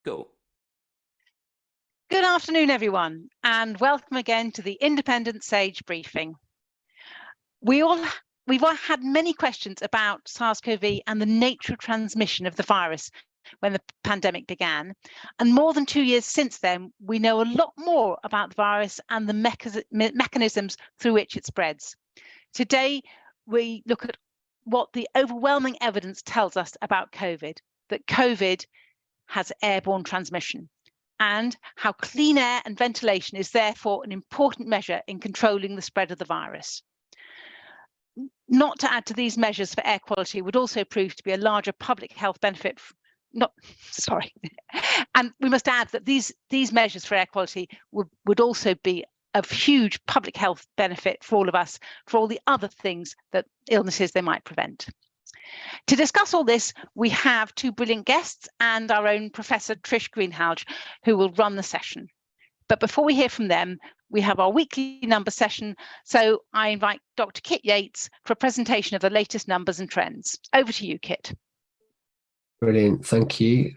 Go. Good afternoon, everyone, and welcome again to the Independent Sage briefing. We've all had many questions about SARS-CoV and the nature of transmission of the virus when the pandemic began. And more than 2 years since then, we know a lot more about the virus and the mechanisms through which it spreads. Today, we look at what the overwhelming evidence tells us about COVID, that COVID has airborne transmission, and how clean air and ventilation is therefore an important measure in controlling the spread of the virus. Not to add to these measures for air quality would also prove to be a larger public health benefit. And we must add that these measures for air quality would also be of huge public health benefit for all of us, for all the other things, that illnesses they might prevent. To discuss all this, we have two brilliant guests and our own Professor Trish Greenhalgh, who will run the session. But before we hear from them, we have our weekly number session. So I invite Dr Kit Yates for a presentation of the latest numbers and trends. Over to you, Kit. Brilliant, thank you.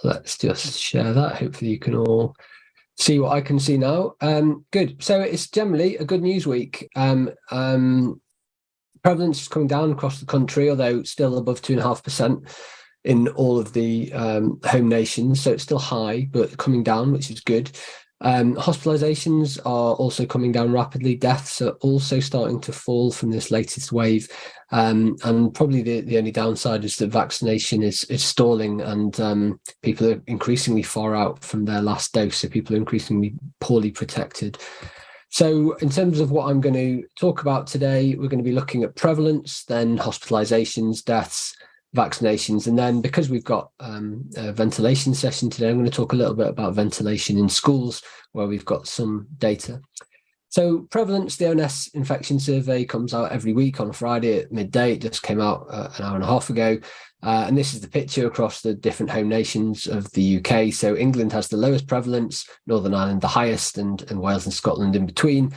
Let's just share that. Hopefully you can all see what I can see now. Good, so it's generally a good news week. Prevalence is coming down across the country, although still above 2.5% in all of the home nations. So it's still high, but coming down, which is good. Hospitalizations are also coming down rapidly. Deaths are also starting to fall from this latest wave. And probably the only downside is that vaccination is stalling, and people are increasingly far out from their last dose. So people are increasingly poorly protected. So in terms of what I'm going to talk about today, we're going to be looking at prevalence, then hospitalizations, deaths, vaccinations, and then because we've got a ventilation session today, I'm going to talk a little bit about ventilation in schools, where we've got some data. So prevalence, the ONS infection survey comes out every week on a Friday at midday. It just came out an hour and a half ago. And this is the picture across the different home nations of the UK. So England has the lowest prevalence, Northern Ireland the highest, and Wales and Scotland in between.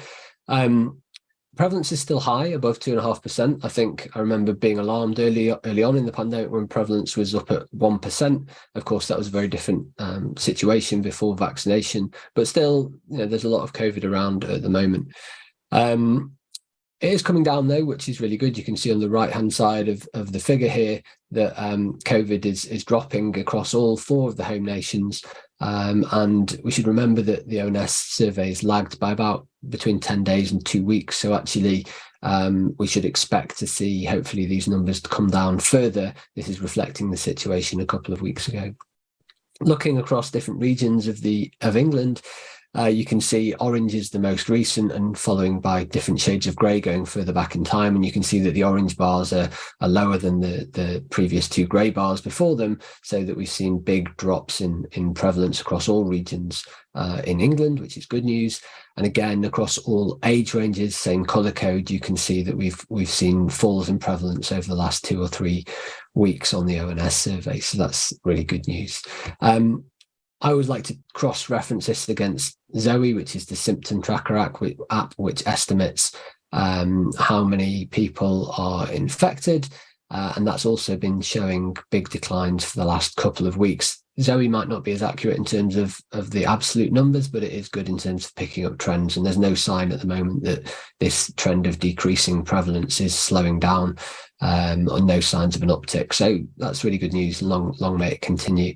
Prevalence is still high, above 2.5%. I think I remember being alarmed early on in the pandemic when prevalence was up at 1%. Of course, that was a very different situation before vaccination, but still, there's a lot of COVID around at the moment. It is coming down though, which is really good. You can see on the right-hand side of the figure here that COVID is dropping across all 4 of the home nations. And we should remember that the ONS survey is lagged by about between 10 days and 2 weeks. So actually, we should expect to see, hopefully, these numbers to come down further. This is reflecting the situation a couple of weeks ago. Looking across different regions of England, you can see orange is the most recent, and following by different shades of grey going further back in time. And you can see that the orange bars are lower than the previous 2 grey bars before them, so that we've seen big drops in prevalence across all regions in England, which is good news. And again, across all age ranges, same colour code, you can see that we've seen falls in prevalence over the last 2 or 3 weeks on the ONS survey. So that's really good news. I always like to cross-reference this against Zoe, which is the symptom tracker app, which estimates how many people are infected. And that's also been showing big declines for the last couple of weeks. Zoe might not be as accurate in terms of the absolute numbers, but it is good in terms of picking up trends. And there's no sign at the moment that this trend of decreasing prevalence is slowing down, or no signs of an uptick. So that's really good news. Long may it continue.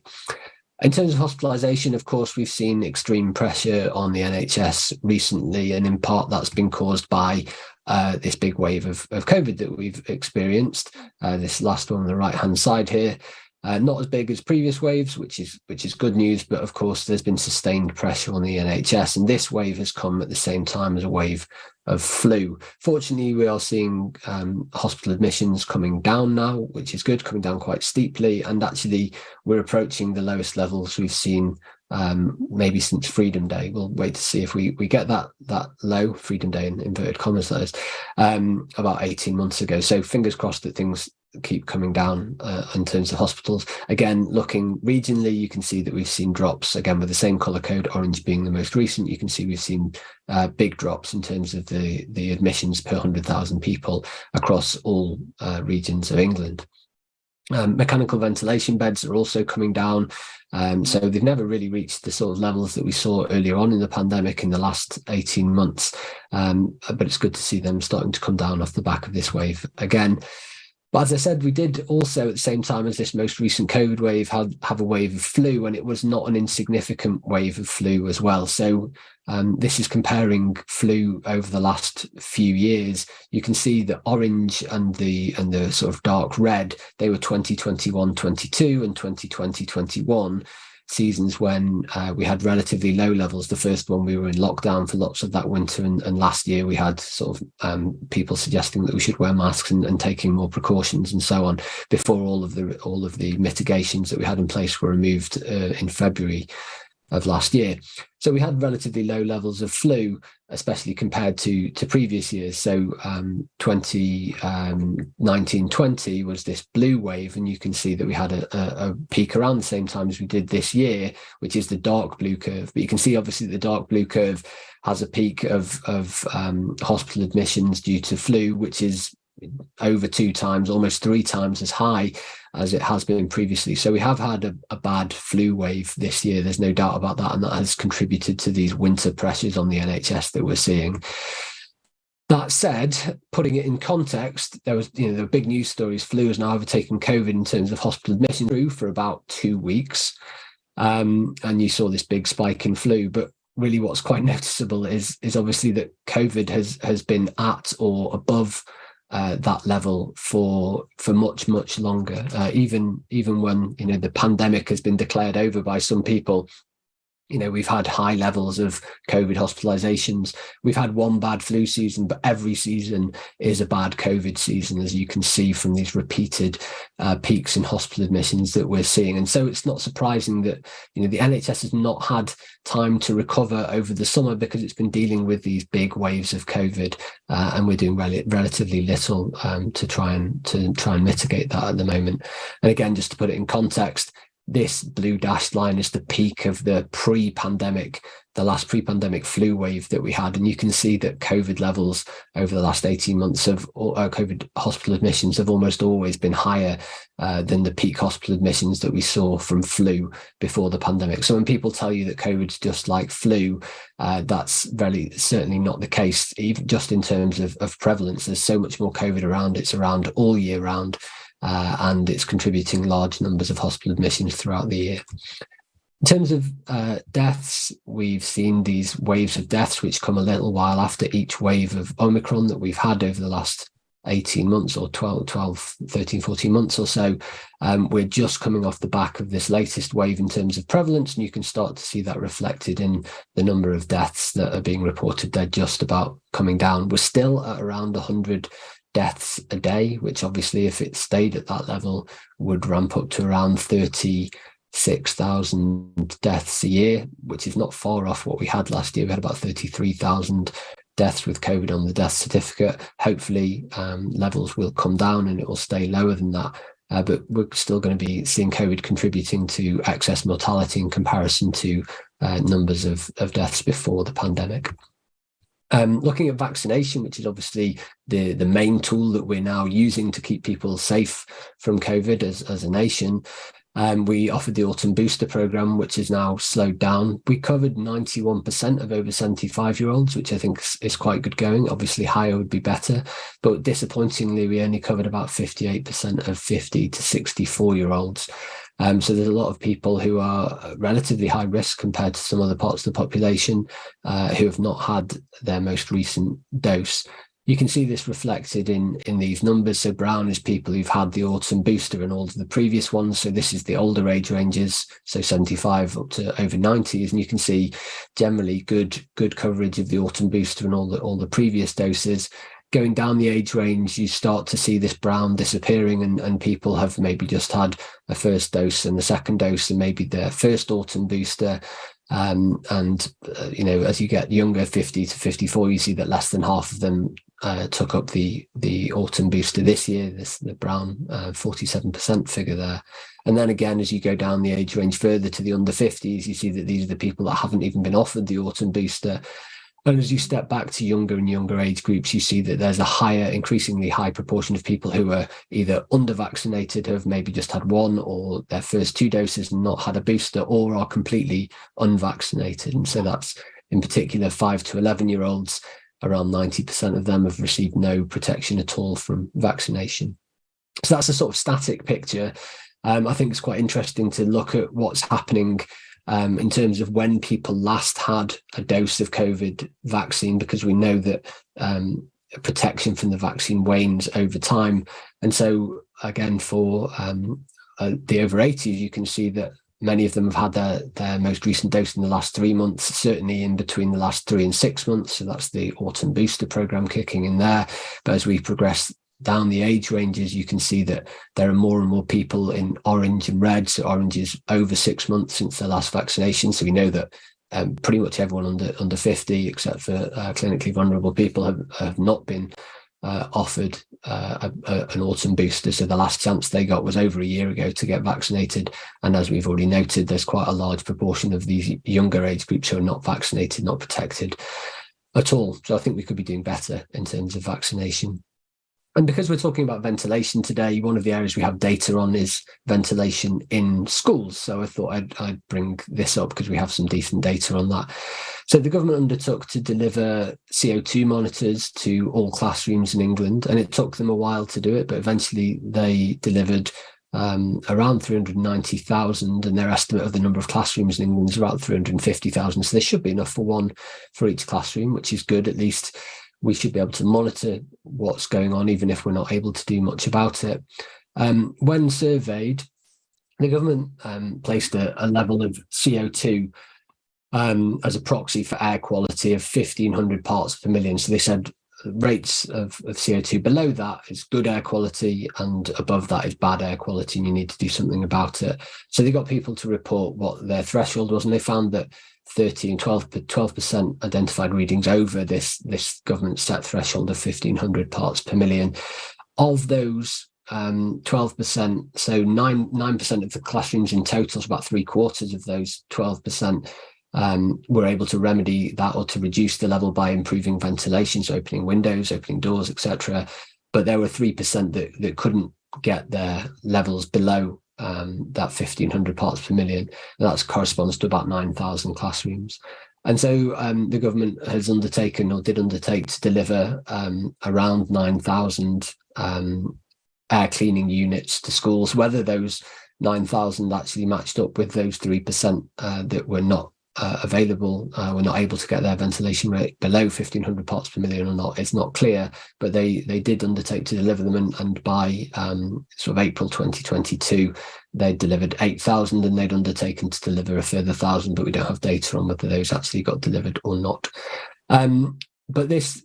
In terms of hospitalisation, of course, we've seen extreme pressure on the NHS recently, and in part that's been caused by this big wave of COVID that we've experienced. This last one on the right-hand side here, not as big as previous waves, which is good news, but of course there's been sustained pressure on the NHS, and this wave has come at the same time as a wave of flu. Fortunately, we are seeing hospital admissions coming down now, which is good, coming down quite steeply, and actually we're approaching the lowest levels we've seen maybe since Freedom Day. We'll wait to see if we get that low, Freedom Day in inverted commas, that is, about 18 months ago. So fingers crossed that things keep coming down in terms of hospitals. Again, looking regionally, you can see that we've seen drops, again with the same colour code, orange being the most recent. You can see we've seen big drops in terms of the admissions per 100,000 people across all regions of England. Mechanical ventilation beds are also coming down. So they've never really reached the sort of levels that we saw earlier on in the pandemic in the last 18 months. But it's good to see them starting to come down off the back of this wave again. But as I said, we did also, at the same time as this most recent COVID wave, have a wave of flu, and it was not an insignificant wave of flu as well. So this is comparing flu over the last few years. You can see the orange and the sort of dark red, they were 2021-22 and 2020-21 seasons when we had relatively low levels. The first one, we were in lockdown for lots of that winter, and last year we had sort of people suggesting that we should wear masks and taking more precautions and so on, before all of the mitigations that we had in place were removed in February of last year. So we had relatively low levels of flu, especially compared to previous years. So 2019-20 was this blue wave, and you can see that we had a peak around the same time as we did this year, which is the dark blue curve. But you can see obviously the dark blue curve has a peak of hospital admissions due to flu, which is over 2 times, almost 3 times as high as it has been previously. So we have had a bad flu wave this year. There's no doubt about that. And that has contributed to these winter pressures on the NHS that we're seeing. That said, putting it in context, there were big news stories. Flu has now overtaken COVID in terms of hospital admission through for about 2 weeks. And you saw this big spike in flu. But really what's quite noticeable is obviously that COVID has been at or above that level for much longer, even when the pandemic has been declared over by some people. We've had high levels of COVID hospitalizations. We've had one bad flu season, but every season is a bad COVID season, as you can see from these repeated peaks in hospital admissions that we're seeing. And so it's not surprising that the NHS has not had time to recover over the summer, because it's been dealing with these big waves of COVID, and we're doing relatively little to try and mitigate that at the moment. And again, just to put it in context, this blue dashed line is the peak of the last pre-pandemic flu wave that we had. And you can see that COVID levels over the last 18 months of COVID hospital admissions have almost always been higher than the peak hospital admissions that we saw from flu before the pandemic. So when people tell you that COVID's just like flu, that's certainly not the case, even just in terms of prevalence. There's so much more COVID around. It's around all year round. And it's contributing large numbers of hospital admissions throughout the year. In terms of deaths, we've seen these waves of deaths which come a little while after each wave of Omicron that we've had over the last 18 months or 13, 14 months or so. We're just coming off the back of this latest wave in terms of prevalence, and you can start to see that reflected in the number of deaths that are being reported. They're just about coming down. We're still at around 100 deaths a day, which obviously, if it stayed at that level, would ramp up to around 36,000 deaths a year, which is not far off what we had last year. We had about 33,000 deaths with COVID on the death certificate. Hopefully levels will come down and it will stay lower than that. But we're still going to be seeing COVID contributing to excess mortality in comparison to numbers of deaths before the pandemic. Looking at vaccination, which is obviously the main tool that we're now using to keep people safe from COVID as a nation, we offered the autumn booster programme, which is now slowed down. We covered 91% of over 75-year-olds, which I think is quite good going. Obviously, higher would be better. But disappointingly, we only covered about 58% of 50 to 64-year-olds. So there's a lot of people who are relatively high risk compared to some other parts of the population who have not had their most recent dose. You can see this reflected in these numbers. So brown is people who've had the autumn booster and all of the previous ones. So this is the older age ranges, so 75 up to over 90s. And you can see generally good coverage of the autumn booster and all the previous doses. Going down the age range, you start to see this brown disappearing, and people have maybe just had a first dose and the second dose and maybe their first autumn booster. As you get younger, 50 to 54, you see that less than half of them took up the autumn booster this year. The brown 47% figure there. And then again, as you go down the age range further to the under 50s, you see that these are the people that haven't even been offered the autumn booster. And as you step back to younger and younger age groups, you see that there's a increasingly high proportion of people who are either under-vaccinated, who have maybe just had one or their first 2 doses and not had a booster, or are completely unvaccinated. And so that's in particular 5 to 11-year-olds. Around 90% of them have received no protection at all from vaccination. So that's a sort of static picture. I think it's quite interesting to look at what's happening in terms of when people last had a dose of COVID vaccine, because we know that protection from the vaccine wanes over time. And so again, for the over 80s, you can see that many of them have had their most recent dose in the last 3 months, certainly in between the last 3 and 6 months. So that's the autumn booster program kicking in there. But as we progress down the age ranges, you can see that there are more and more people in orange and red. So orange is over 6 months since their last vaccination. So we know that pretty much everyone under 50, except for clinically vulnerable people, have not been offered an autumn booster. So the last chance they got was over a year ago to get vaccinated. And as we've already noted, there's quite a large proportion of these younger age groups who are not vaccinated, not protected at all. So I think we could be doing better in terms of vaccination. And because we're talking about ventilation today, one of the areas we have data on is ventilation in schools. So I thought I'd bring this up because we have some decent data on that. So the government undertook to deliver CO2 monitors to all classrooms in England, and it took them a while to do it, but eventually they delivered around 390,000, and their estimate of the number of classrooms in England is about 350,000. So there should be enough for one for each classroom, which is good. At least we should be able to monitor what's going on, even if we're not able to do much about it. When surveyed, the government placed a level of CO2 as a proxy for air quality of 1,500 parts per million. So they said rates of CO2 below that is good air quality, and above that is bad air quality, and you need to do something about it. So they got people to report what their threshold was, and they found that 30 and 12% identified readings over this government set threshold of 1,500 parts per million. Of those 12%, so 9% of the classrooms in total, so about 3/4 of those 12%, were able to remedy that or to reduce the level by improving ventilation, so opening windows, opening doors, etc. But there were 3% that couldn't get their levels below that 1,500 parts per million. And that corresponds to about 9,000 classrooms. And so the government has undertaken, or did undertake, to deliver around 9,000 air cleaning units to schools. Whether those 9,000 actually matched up with those 3% that were not available, were not able to get their ventilation rate below 1,500 parts per million or not, it's not clear, but they did undertake to deliver them, and by sort of April 2022 they delivered 8,000, and they'd undertaken to deliver a further 1,000, but we don't have data on whether those actually got delivered or not. But this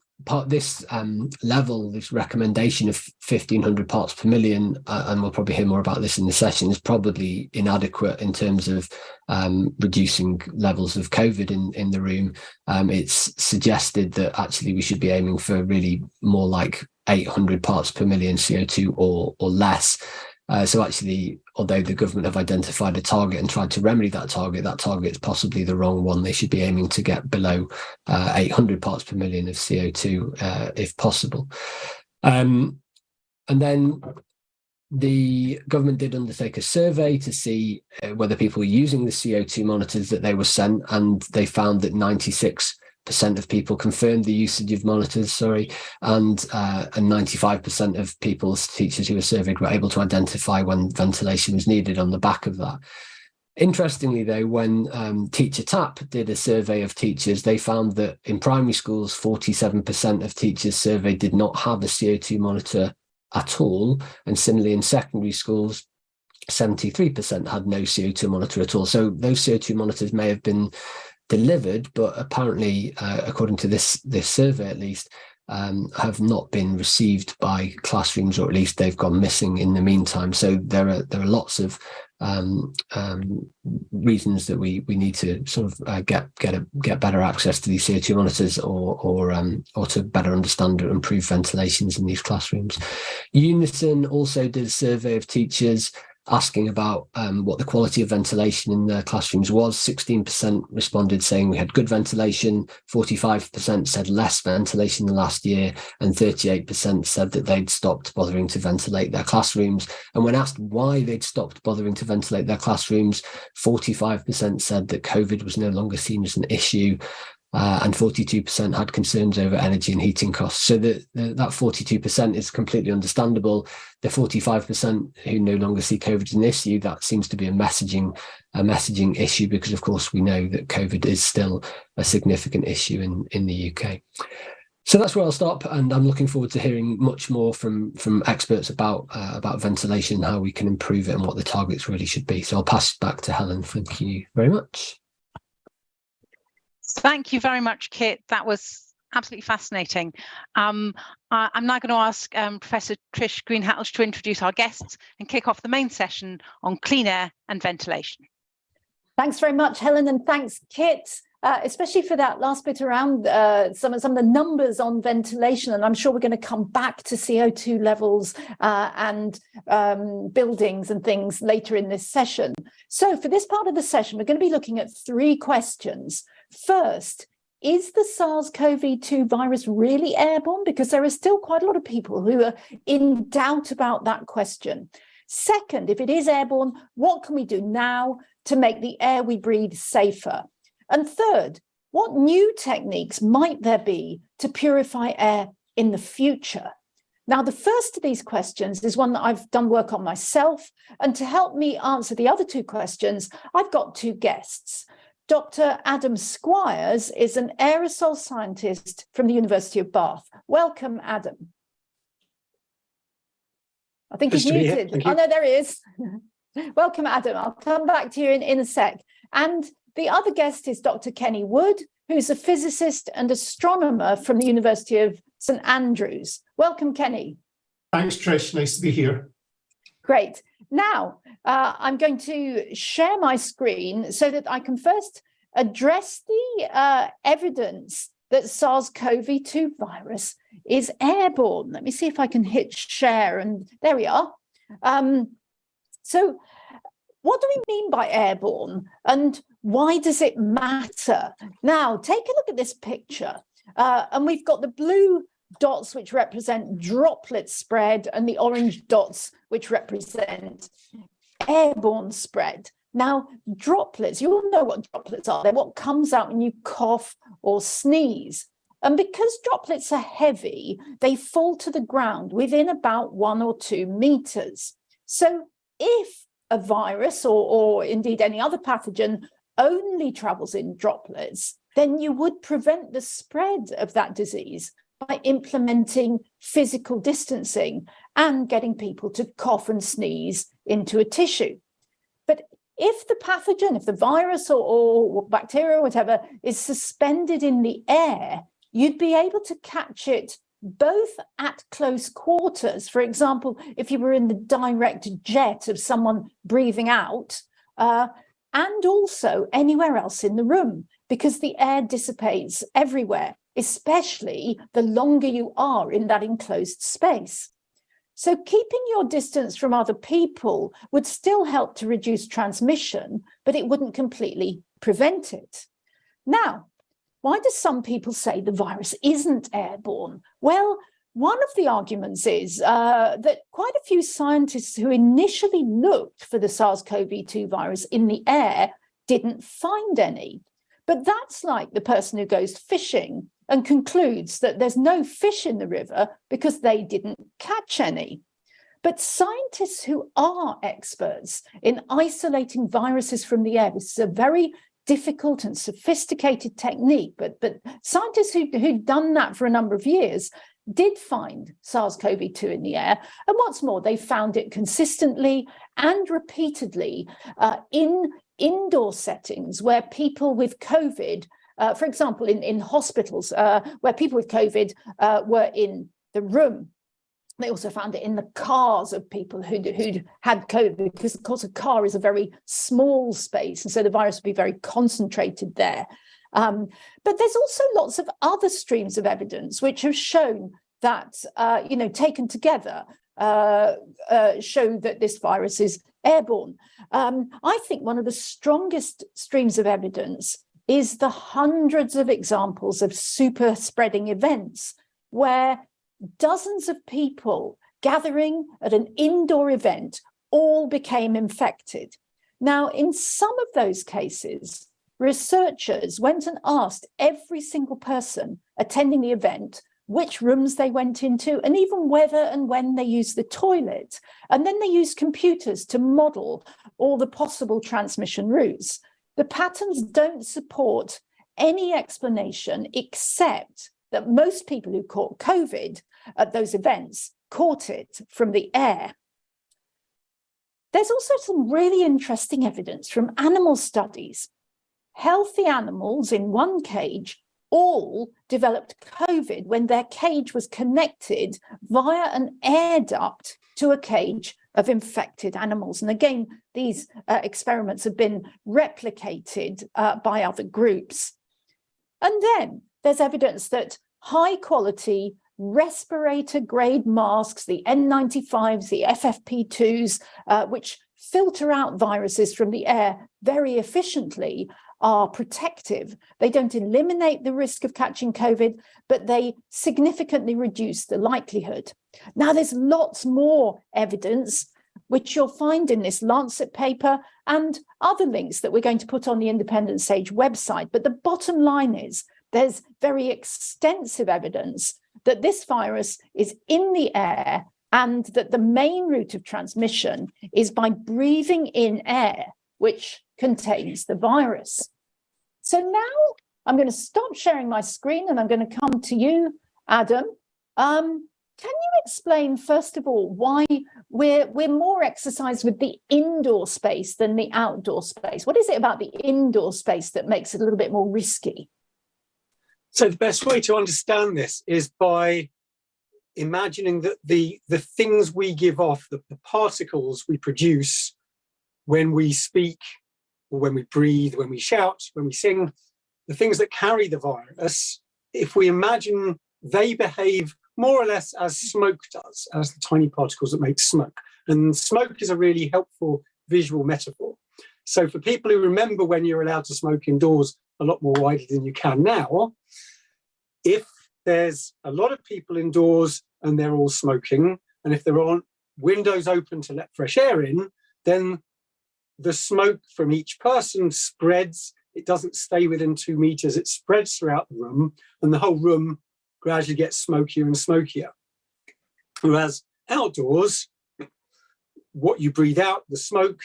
level, this recommendation of 1,500 parts per million, and we'll probably hear more about this in the session, is probably inadequate in terms of reducing levels of COVID in the room. It's suggested that actually we should be aiming for really more like 800 parts per million CO2 or less. So actually, although the government have identified a target and tried to remedy that target is possibly the wrong one. They should be aiming to get below 800 parts per million of CO2 if possible. And then the government did undertake a survey to see whether people were using the CO2 monitors that they were sent, and they found that 96% of people confirmed the usage of monitors, and 95% of teachers who were surveyed were able to identify when ventilation was needed on the back of that. Interestingly, though, when Teacher Tap did a survey of teachers, they found that in primary schools, 47% of teachers surveyed did not have a CO2 monitor at all, and similarly in secondary schools, 73% had no CO2 monitor at all. So those CO2 monitors may have been delivered, but apparently, according to this survey at least, have not been received by classrooms, or at least they've gone missing in the meantime. So there are lots of reasons that we need to sort of get better access to these CO2 monitors, or to better understand or improve ventilations in these classrooms. Unison also did a survey of teachers, asking about what the quality of ventilation in their classrooms was. 16% responded saying we had good ventilation, 45% said less ventilation than last year, and 38% said that they'd stopped bothering to ventilate their classrooms. And when asked why they'd stopped bothering to ventilate their classrooms, 45% said that COVID was no longer seen as an issue. And 42% had concerns over energy and heating costs. So that 42% is completely understandable. The 45% who no longer see COVID as an issue, that seems to be a messaging issue, because of course we know that COVID is still a significant issue in the UK. So that's where I'll stop, and I'm looking forward to hearing much more from experts about ventilation, how we can improve it, and what the targets really should be. So I'll pass it back to Helen. Thank you very much. Thank you very much, Kit. That was absolutely fascinating. I'm now going to ask Professor Trish Greenhalgh to introduce our guests and kick off the main session on clean air and ventilation. Thanks very much, Helen, and thanks, Kit, especially for that last bit around some of the numbers on ventilation. And I'm sure we're going to come back to CO2 levels and buildings and things later in this session. So for this part of the session, we're going to be looking at 3 questions. First, is the SARS-CoV-2 virus really airborne? Because there are still quite a lot of people who are in doubt about that question. Second, if it is airborne, what can we do now to make the air we breathe safer? And third, what new techniques might there be to purify air in the future? Now, the first of these questions is one that I've done work on myself. And to help me answer the other 2 questions, I've got 2 guests. Dr. Adam Squires is an aerosol scientist from the University of Bath. Welcome, Adam. I think he's muted. Oh, no, there he is. Welcome, Adam. I'll come back to you in a sec. And the other guest is Dr. Kenny Wood, who's a physicist and astronomer from the University of St Andrews. Welcome, Kenny. Thanks, Trish. Nice to be here. Great. Now, I'm going to share my screen so that I can first address the evidence that SARS-CoV-2 virus is airborne. Let me see if I can hit share, and there we are. So what do we mean by airborne, and why does it matter? Now, take a look at this picture, and we've got the blue dots which represent droplet spread and the orange dots which represent airborne spread. Now, droplets, you all know what droplets are. They're what comes out when you cough or sneeze. And because droplets are heavy, they fall to the ground within about 1 or 2 meters. So if a virus or indeed any other pathogen only travels in droplets, then you would prevent the spread of that disease by implementing physical distancing and getting people to cough and sneeze into a tissue. But if the pathogen, if the virus or bacteria or whatever is suspended in the air, you'd be able to catch it both at close quarters. For example, if you were in the direct jet of someone breathing out, and also anywhere else in the room, because the air dissipates everywhere, especially the longer you are in that enclosed space. So keeping your distance from other people would still help to reduce transmission, but it wouldn't completely prevent it. Now, why do some people say the virus isn't airborne? Well, one of the arguments is that quite a few scientists who initially looked for the SARS-CoV-2 virus in the air didn't find any. But that's like the person who goes fishing and concludes that there's no fish in the river because they didn't catch any. But scientists who are experts in isolating viruses from the air, this is a very difficult and sophisticated technique, but scientists who'd done that for a number of years did find SARS-CoV-2 in the air. And what's more, they found it consistently and repeatedly in indoor settings where people with COVID, for example, in hospitals, where people with COVID were in the room. They also found it in the cars of people who'd had COVID, because, of course, a car is a very small space, and so the virus would be very concentrated there. But there's also lots of other streams of evidence which have shown that, taken together, show that this virus is Airborne. I think one of the strongest streams of evidence is the hundreds of examples of super spreading events where dozens of people gathering at an indoor event all became infected. Now, in some of those cases, researchers went and asked every single person attending the event which rooms they went into, and even whether and when they used the toilet. And then they used computers to model all the possible transmission routes. The patterns don't support any explanation except that most people who caught COVID at those events caught it from the air. There's also some really interesting evidence from animal studies. Healthy animals in one cage all developed COVID when their cage was connected via an air duct to a cage of infected animals. And again, these experiments have been replicated by other groups. And then there's evidence that high quality respirator grade masks, the N95s, the FFP2s, which filter out viruses from the air very efficiently, are protective. They don't eliminate the risk of catching COVID, but they significantly reduce the likelihood. Now, there's lots more evidence, which you'll find in this Lancet paper and other links that we're going to put on the Independent Sage website. But the bottom line is there's very extensive evidence that this virus is in the air and that the main route of transmission is by breathing in air, which contains the virus. So now I'm going to stop sharing my screen and I'm going to come to you, Adam. Can you explain, first of all, why we're more exercised with the indoor space than the outdoor space? What is it about the indoor space that makes it a little bit more risky? So the best way to understand this is by imagining that the things we give off, the particles we produce when we speak, or when we breathe, when we shout, when we sing, the things that carry the virus, if we imagine they behave more or less as smoke does, as the tiny particles that make smoke. And smoke is a really helpful visual metaphor. So for people who remember when you're allowed to smoke indoors a lot more widely than you can now, if there's a lot of people indoors and they're all smoking, and if there aren't windows open to let fresh air in, then the smoke from each person spreads. It doesn't stay within 2 meters. It spreads throughout the room, and the whole room gradually gets smokier and smokier. Whereas outdoors, what you breathe out, the smoke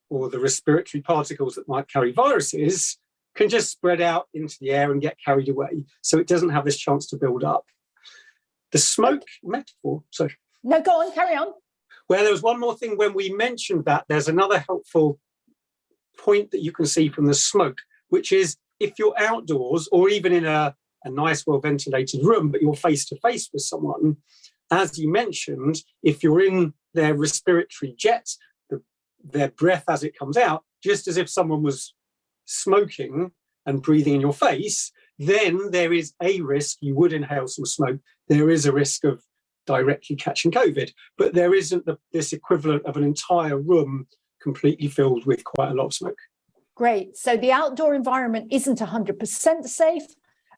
or the respiratory particles that might carry viruses, can just spread out into the air and get carried away. So it doesn't have this chance to build up. The smoke metaphor, sorry. No, go on, carry on. Well, there was one more thing when we mentioned that. There's another helpful point that you can see from the smoke, which is if you're outdoors or even in a nice, well-ventilated room, but you're face-to-face with someone, as you mentioned, if you're in their respiratory jets, their breath as it comes out, just as if someone was smoking and breathing in your face, then there is a risk you would inhale some smoke. There is a risk of directly catching COVID, but there isn't this equivalent of an entire room completely filled with quite a lot of smoke. Great. So the outdoor environment isn't 100% safe,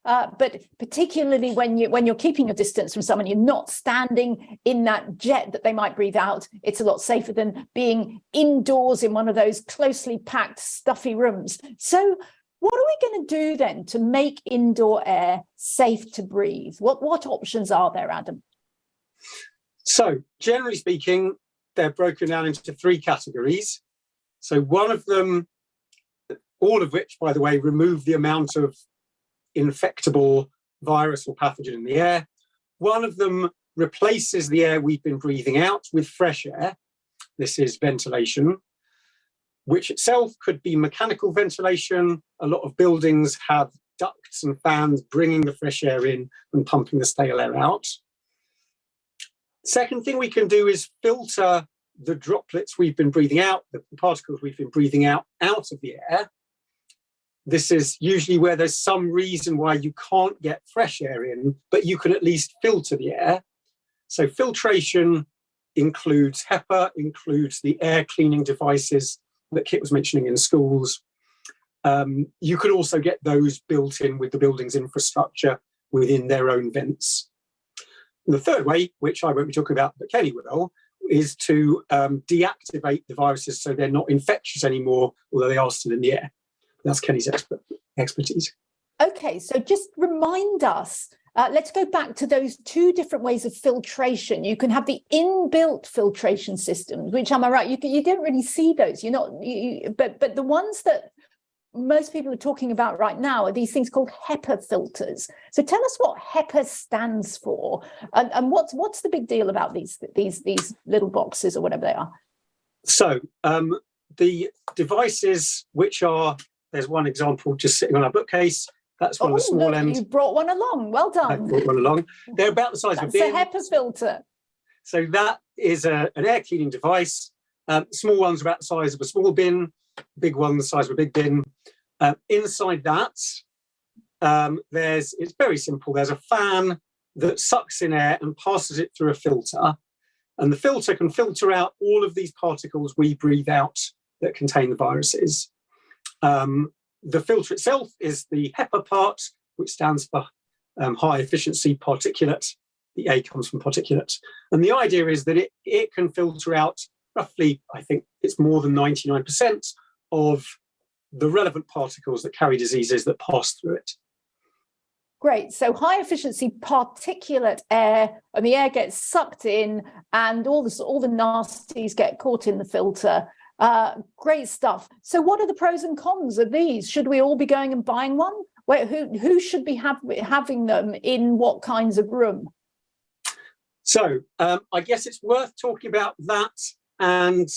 but particularly when you're keeping a distance from someone, you're not standing in that jet that they might breathe out. It's a lot safer than being indoors in one of those closely packed, stuffy rooms. So what are we going to do then to make indoor air safe to breathe? What options are there, Adam? So generally speaking, they're broken down into 3 categories. So one of them, all of which, by the way, remove the amount of infectable virus or pathogen in the air. One of them replaces the air we've been breathing out with fresh air. This is ventilation, which itself could be mechanical ventilation. A lot of buildings have ducts and fans bringing the fresh air in and pumping the stale air out. Second thing we can do is filter the droplets we've been breathing out, the particles we've been breathing out of the air. This is usually where there's some reason why you can't get fresh air in, but you can at least filter the air. So filtration includes HEPA, includes the air cleaning devices that Kit was mentioning in schools. You could also get those built in with the building's infrastructure within their own vents. And the third way, which I won't be talking about, but Kenny will, is to deactivate the viruses so they're not infectious anymore, although they are still in the air. That's Kenny's expertise. Okay, so just remind us, let's go back to those two different ways of filtration. You can have the inbuilt filtration systems, which, am I right, you don't really see those. You're not, but the ones that most people are talking about right now are these things called HEPA filters. So tell us what HEPA stands for, and what's the big deal about these little boxes or whatever they are. So the devices, which are, there's one example just sitting on our bookcase. That's one of the small ends. You brought one along. Well done. I brought one along. They're about the size of a bin. That's a HEPA filter. So that is an air cleaning device. Small ones are about the size of a small bin. Big one the size of a big bin. Inside that, it's very simple. There's a fan that sucks in air and passes it through a filter. And the filter can filter out all of these particles we breathe out that contain the viruses. The filter itself is the HEPA part, which stands for high efficiency particulate. The A comes from particulate. And the idea is that it can filter out roughly, I think it's more than 99% of the relevant particles that carry diseases that pass through it. Great. So high efficiency particulate air, and the air gets sucked in and all the nasties get caught in the filter. Great stuff. So what are the pros and cons of these? Should we all be going and buying one? Who should be having them in what kinds of room? So I guess it's worth talking about that and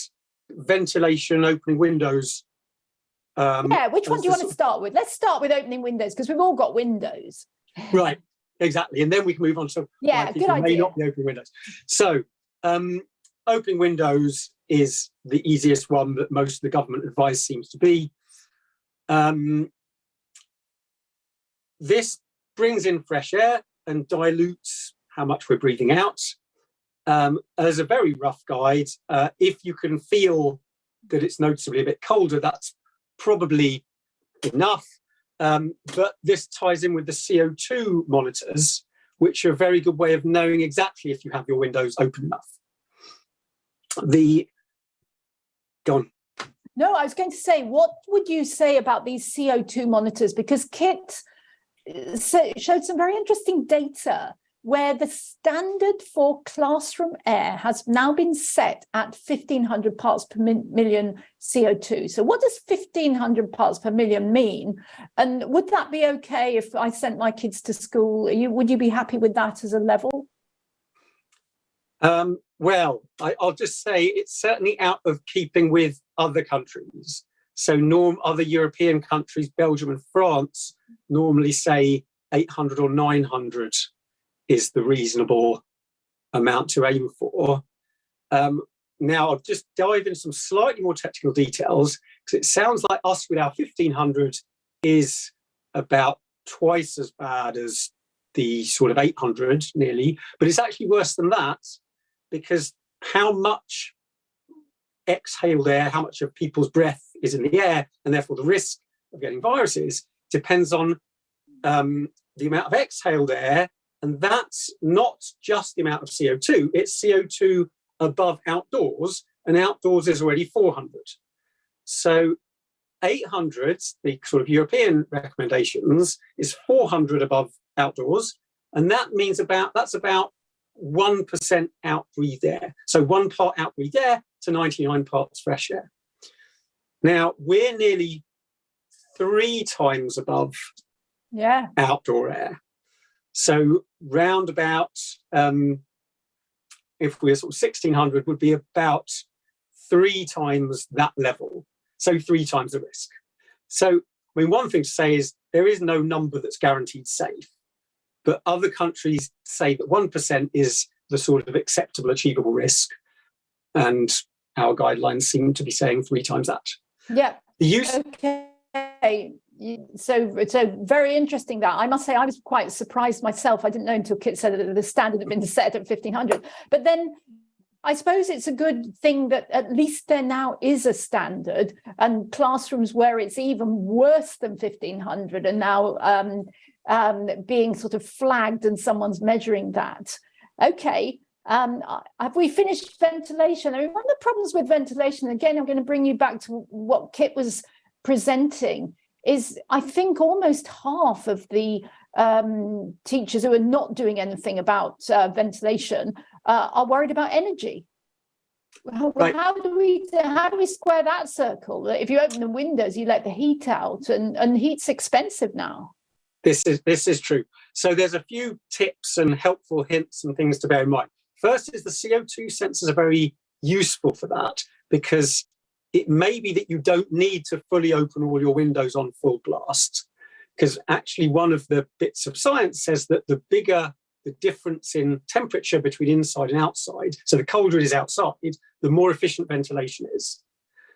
ventilation, opening windows. Which one do you want to start with? Let's start with opening windows, because we've all got windows. Right, exactly. And then we can move on to why people may not be opening windows. So opening windows is the easiest one that most of the government advice seems to be. This brings in fresh air and dilutes how much we're breathing out. As a very rough guide, if you can feel that it's noticeably a bit colder, that's probably enough. But this ties in with the CO2 monitors, which are a very good way of knowing exactly if you have your windows open enough. Go on. No, I was going to say, what would you say about these CO2 monitors? Because Kit showed some very interesting data where the standard for classroom air has now been set at 1,500 parts per million CO2. So what does 1,500 parts per million mean? And would that be okay if I sent my kids to school? Would you be happy with that as a level? Well, I'll just say it's certainly out of keeping with other countries. So other European countries, Belgium and France, normally say 800 or 900 is the reasonable amount to aim for. Now, I'll just dive into some slightly more technical details, because it sounds like us with our 1,500 is about twice as bad as the sort of 800 nearly, but it's actually worse than that, because how much exhaled air, how much of people's breath is in the air, and therefore the risk of getting viruses, depends on the amount of exhaled air. And that's not just the amount of CO2, it's CO2 above outdoors, and outdoors is already 400. So 800, the sort of European recommendations, is 400 above outdoors, and that means that's about 1% outbreathed air. So 1 part outbreathed air to 99 parts fresh air. Now, we're nearly 3 times above outdoor air. So round about, if we're sort of 1,600, would be about 3 times that level. So 3 times the risk. So, I mean, one thing to say is there is no number that's guaranteed safe, but other countries say that 1% is the sort of acceptable, achievable risk. And our guidelines seem to be saying 3 times that. Yeah. The use. Okay. So very interesting that. I must say I was quite surprised myself. I didn't know until Kit said that the standard had been set at 1,500. But then I suppose it's a good thing that at least there now is a standard, and classrooms where it's even worse than 1500 are now being sort of flagged and someone's measuring that. Okay. Have we finished ventilation? I mean, one of the problems with ventilation, again, I'm going to bring you back to what Kit was presenting, is I think almost half of the teachers who are not doing anything about ventilation are worried about energy. Right. How do we square that circle? If you open the windows, you let the heat out, and heat's expensive now. This is true. So there's a few tips and helpful hints and things to bear in mind. First is the CO2 sensors are very useful for that, because it may be that you don't need to fully open all your windows on full blast, because actually one of the bits of science says that the bigger the difference in temperature between inside and outside, so the colder it is outside, the more efficient ventilation is.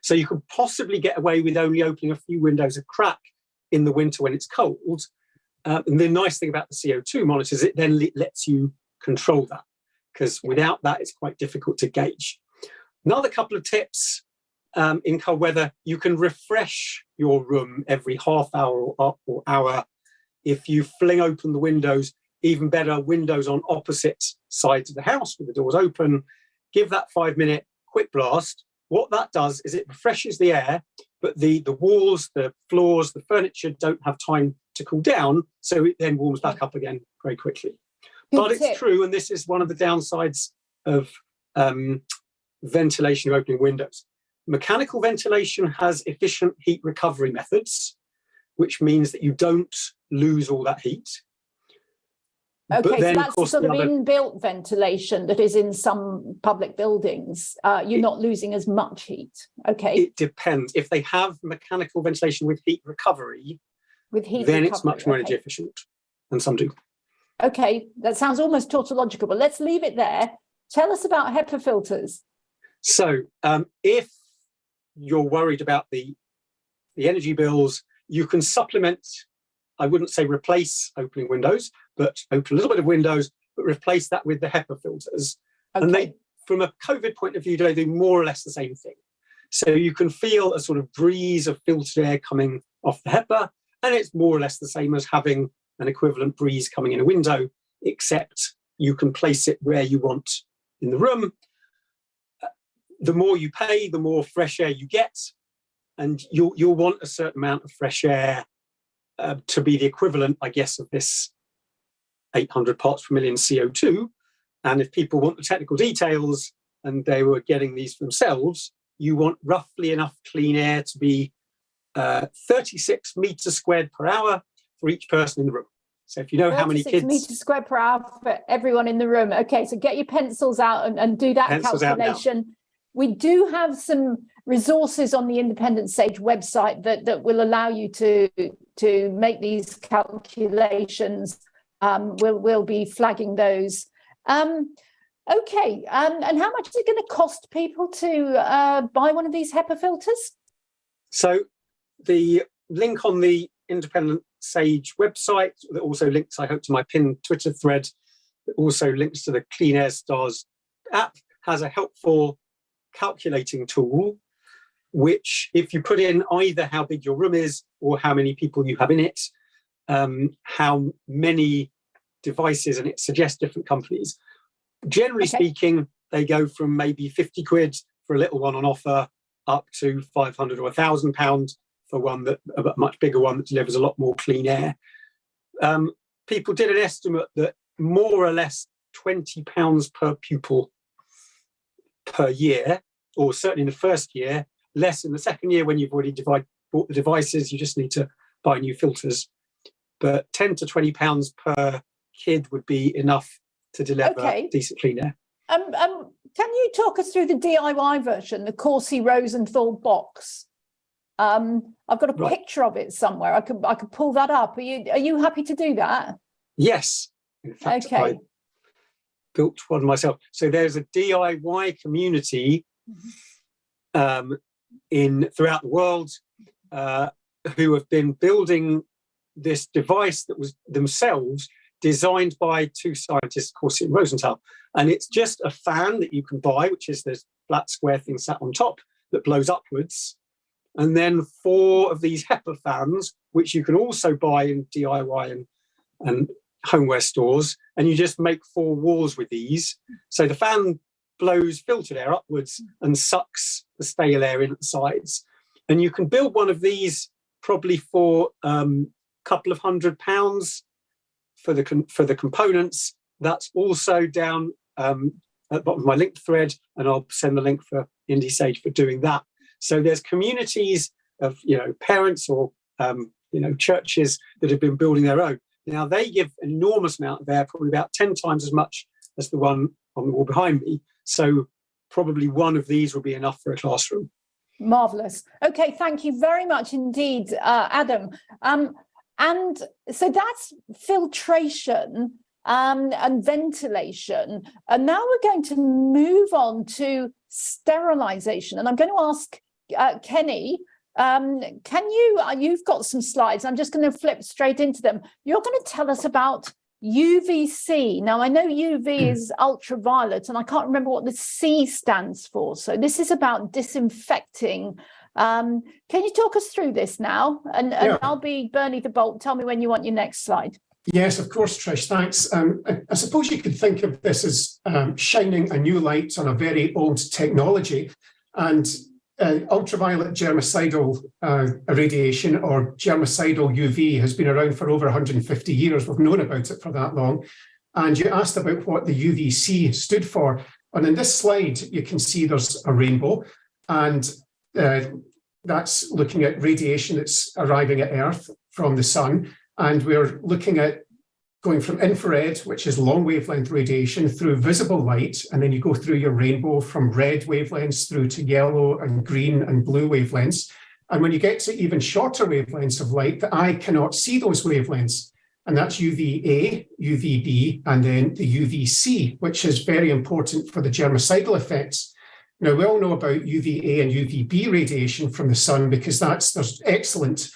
So you could possibly get away with only opening a few windows a crack in the winter when it's cold. And the nice thing about the CO2 monitors, it then lets you control that, because without that, it's quite difficult to gauge. Another couple of tips in cold weather, you can refresh your room every half hour or hour. If you fling open the windows, even better, windows on opposite sides of the house with the doors open, give that 5-minute quick blast. What that does is it refreshes the air, but the walls, the floors, the furniture don't have time to cool down, so it then warms back up again very quickly. But it's true, and this is one of the downsides of ventilation of opening windows. Mechanical ventilation has efficient heat recovery methods, which means that you don't lose all that heat. Okay, so that's the sort of inbuilt ventilation that is in some public buildings. You're not losing as much heat. Okay. It depends. If they have mechanical ventilation with heat recovery, then it's much more energy efficient, and some do. Okay, that sounds almost tautological, but let's leave it there. Tell us about HEPA filters. So if you're worried about the energy bills, you can supplement, I wouldn't say replace opening windows, but open a little bit of windows, but replace that with the HEPA filters. Okay. And they, from a COVID point of view, they do more or less the same thing. So you can feel a sort of breeze of filtered air coming off the HEPA, and it's more or less the same as having an equivalent breeze coming in a window, except you can place it where you want in the room. The more you pay, the more fresh air you get, and you'll want a certain amount of fresh air to be the equivalent, I guess, of this 800 parts per million CO2. And if people want the technical details and they were getting these for themselves, you want roughly enough clean air to be 36 meters squared per hour for each person in the room. So if you know how many kids... 36 meters squared per hour for everyone in the room. Okay, so get your pencils out and do that calculation. We do have some resources on the Independent Sage website that will allow you to make these calculations. We'll be flagging those. Okay, and how much is it going to cost people to buy one of these HEPA filters? So the link on the Independent Sage website that also links, I hope, to my pinned Twitter thread, that also links to the Clean Air Stars app, has a helpful calculating tool, which if you put in either how big your room is or how many people you have in it, how many devices, and it suggests different companies. Generally speaking, they go from maybe 50 quid for a little one on offer up to 500 or £1,000 for one that a much bigger one that delivers a lot more clean air. People did an estimate that more or less £20 per pupil per year, or certainly in the first year, less in the second year when you've already bought the devices, you just need to buy new filters. But £10 to £20 per kid would be enough to deliver decent clean air. Can you talk us through the DIY version, the Corsi Rosenthal box? I've got a picture of it somewhere. I could pull that up. Are you happy to do that? Yes. In fact, I built one myself. So there's a DIY community throughout the world who have been building this device that was themselves designed by two scientists, Corsi and Rosenthal. And it's just a fan that you can buy, which is this flat square thing sat on top that blows upwards. And then 4 of these HEPA fans, which you can also buy in DIY and homeware stores. And you just make 4 walls with these. So the fan blows filtered air upwards and sucks the stale air in at the sides. And you can build one of these probably for a couple of £100 for the components. That's also down at the bottom of my link thread, and I'll send the link for Indie Sage for doing that. So there's communities of parents or churches that have been building their own. Now they give an enormous amount of air, probably about 10 times as much as the one on the wall behind me. So probably one of these will be enough for a classroom. Marvellous. Okay, thank you very much indeed, Adam. And so that's filtration and ventilation. And now we're going to move on to sterilization. And I'm going to ask Kenny, you've got some slides. I'm just going to flip straight into them. You're going to tell us about UVC. Now, I know UV is ultraviolet, and I can't remember what the C stands for. So this is about disinfecting. Can you talk us through this now? And Yeah. I'll be Bernie the Bolt. Tell me when you want your next slide. Yes, of course, Trish, thanks. I suppose you could think of this as shining a new light on a very old technology. And ultraviolet germicidal irradiation, or germicidal UV, has been around for over 150 years. We've known about it for that long. And you asked about what the UVC stood for. And in this slide, you can see there's a rainbow. And that's looking at radiation that's arriving at Earth from the sun. And we're looking at going from infrared, which is long wavelength radiation, through visible light. And then you go through your rainbow from red wavelengths through to yellow and green and blue wavelengths. And when you get to even shorter wavelengths of light, the eye cannot see those wavelengths. And that's UVA, UVB, and then the UVC, which is very important for the germicidal effects. Now, we all know about UVA and UVB radiation from the sun, because there's excellent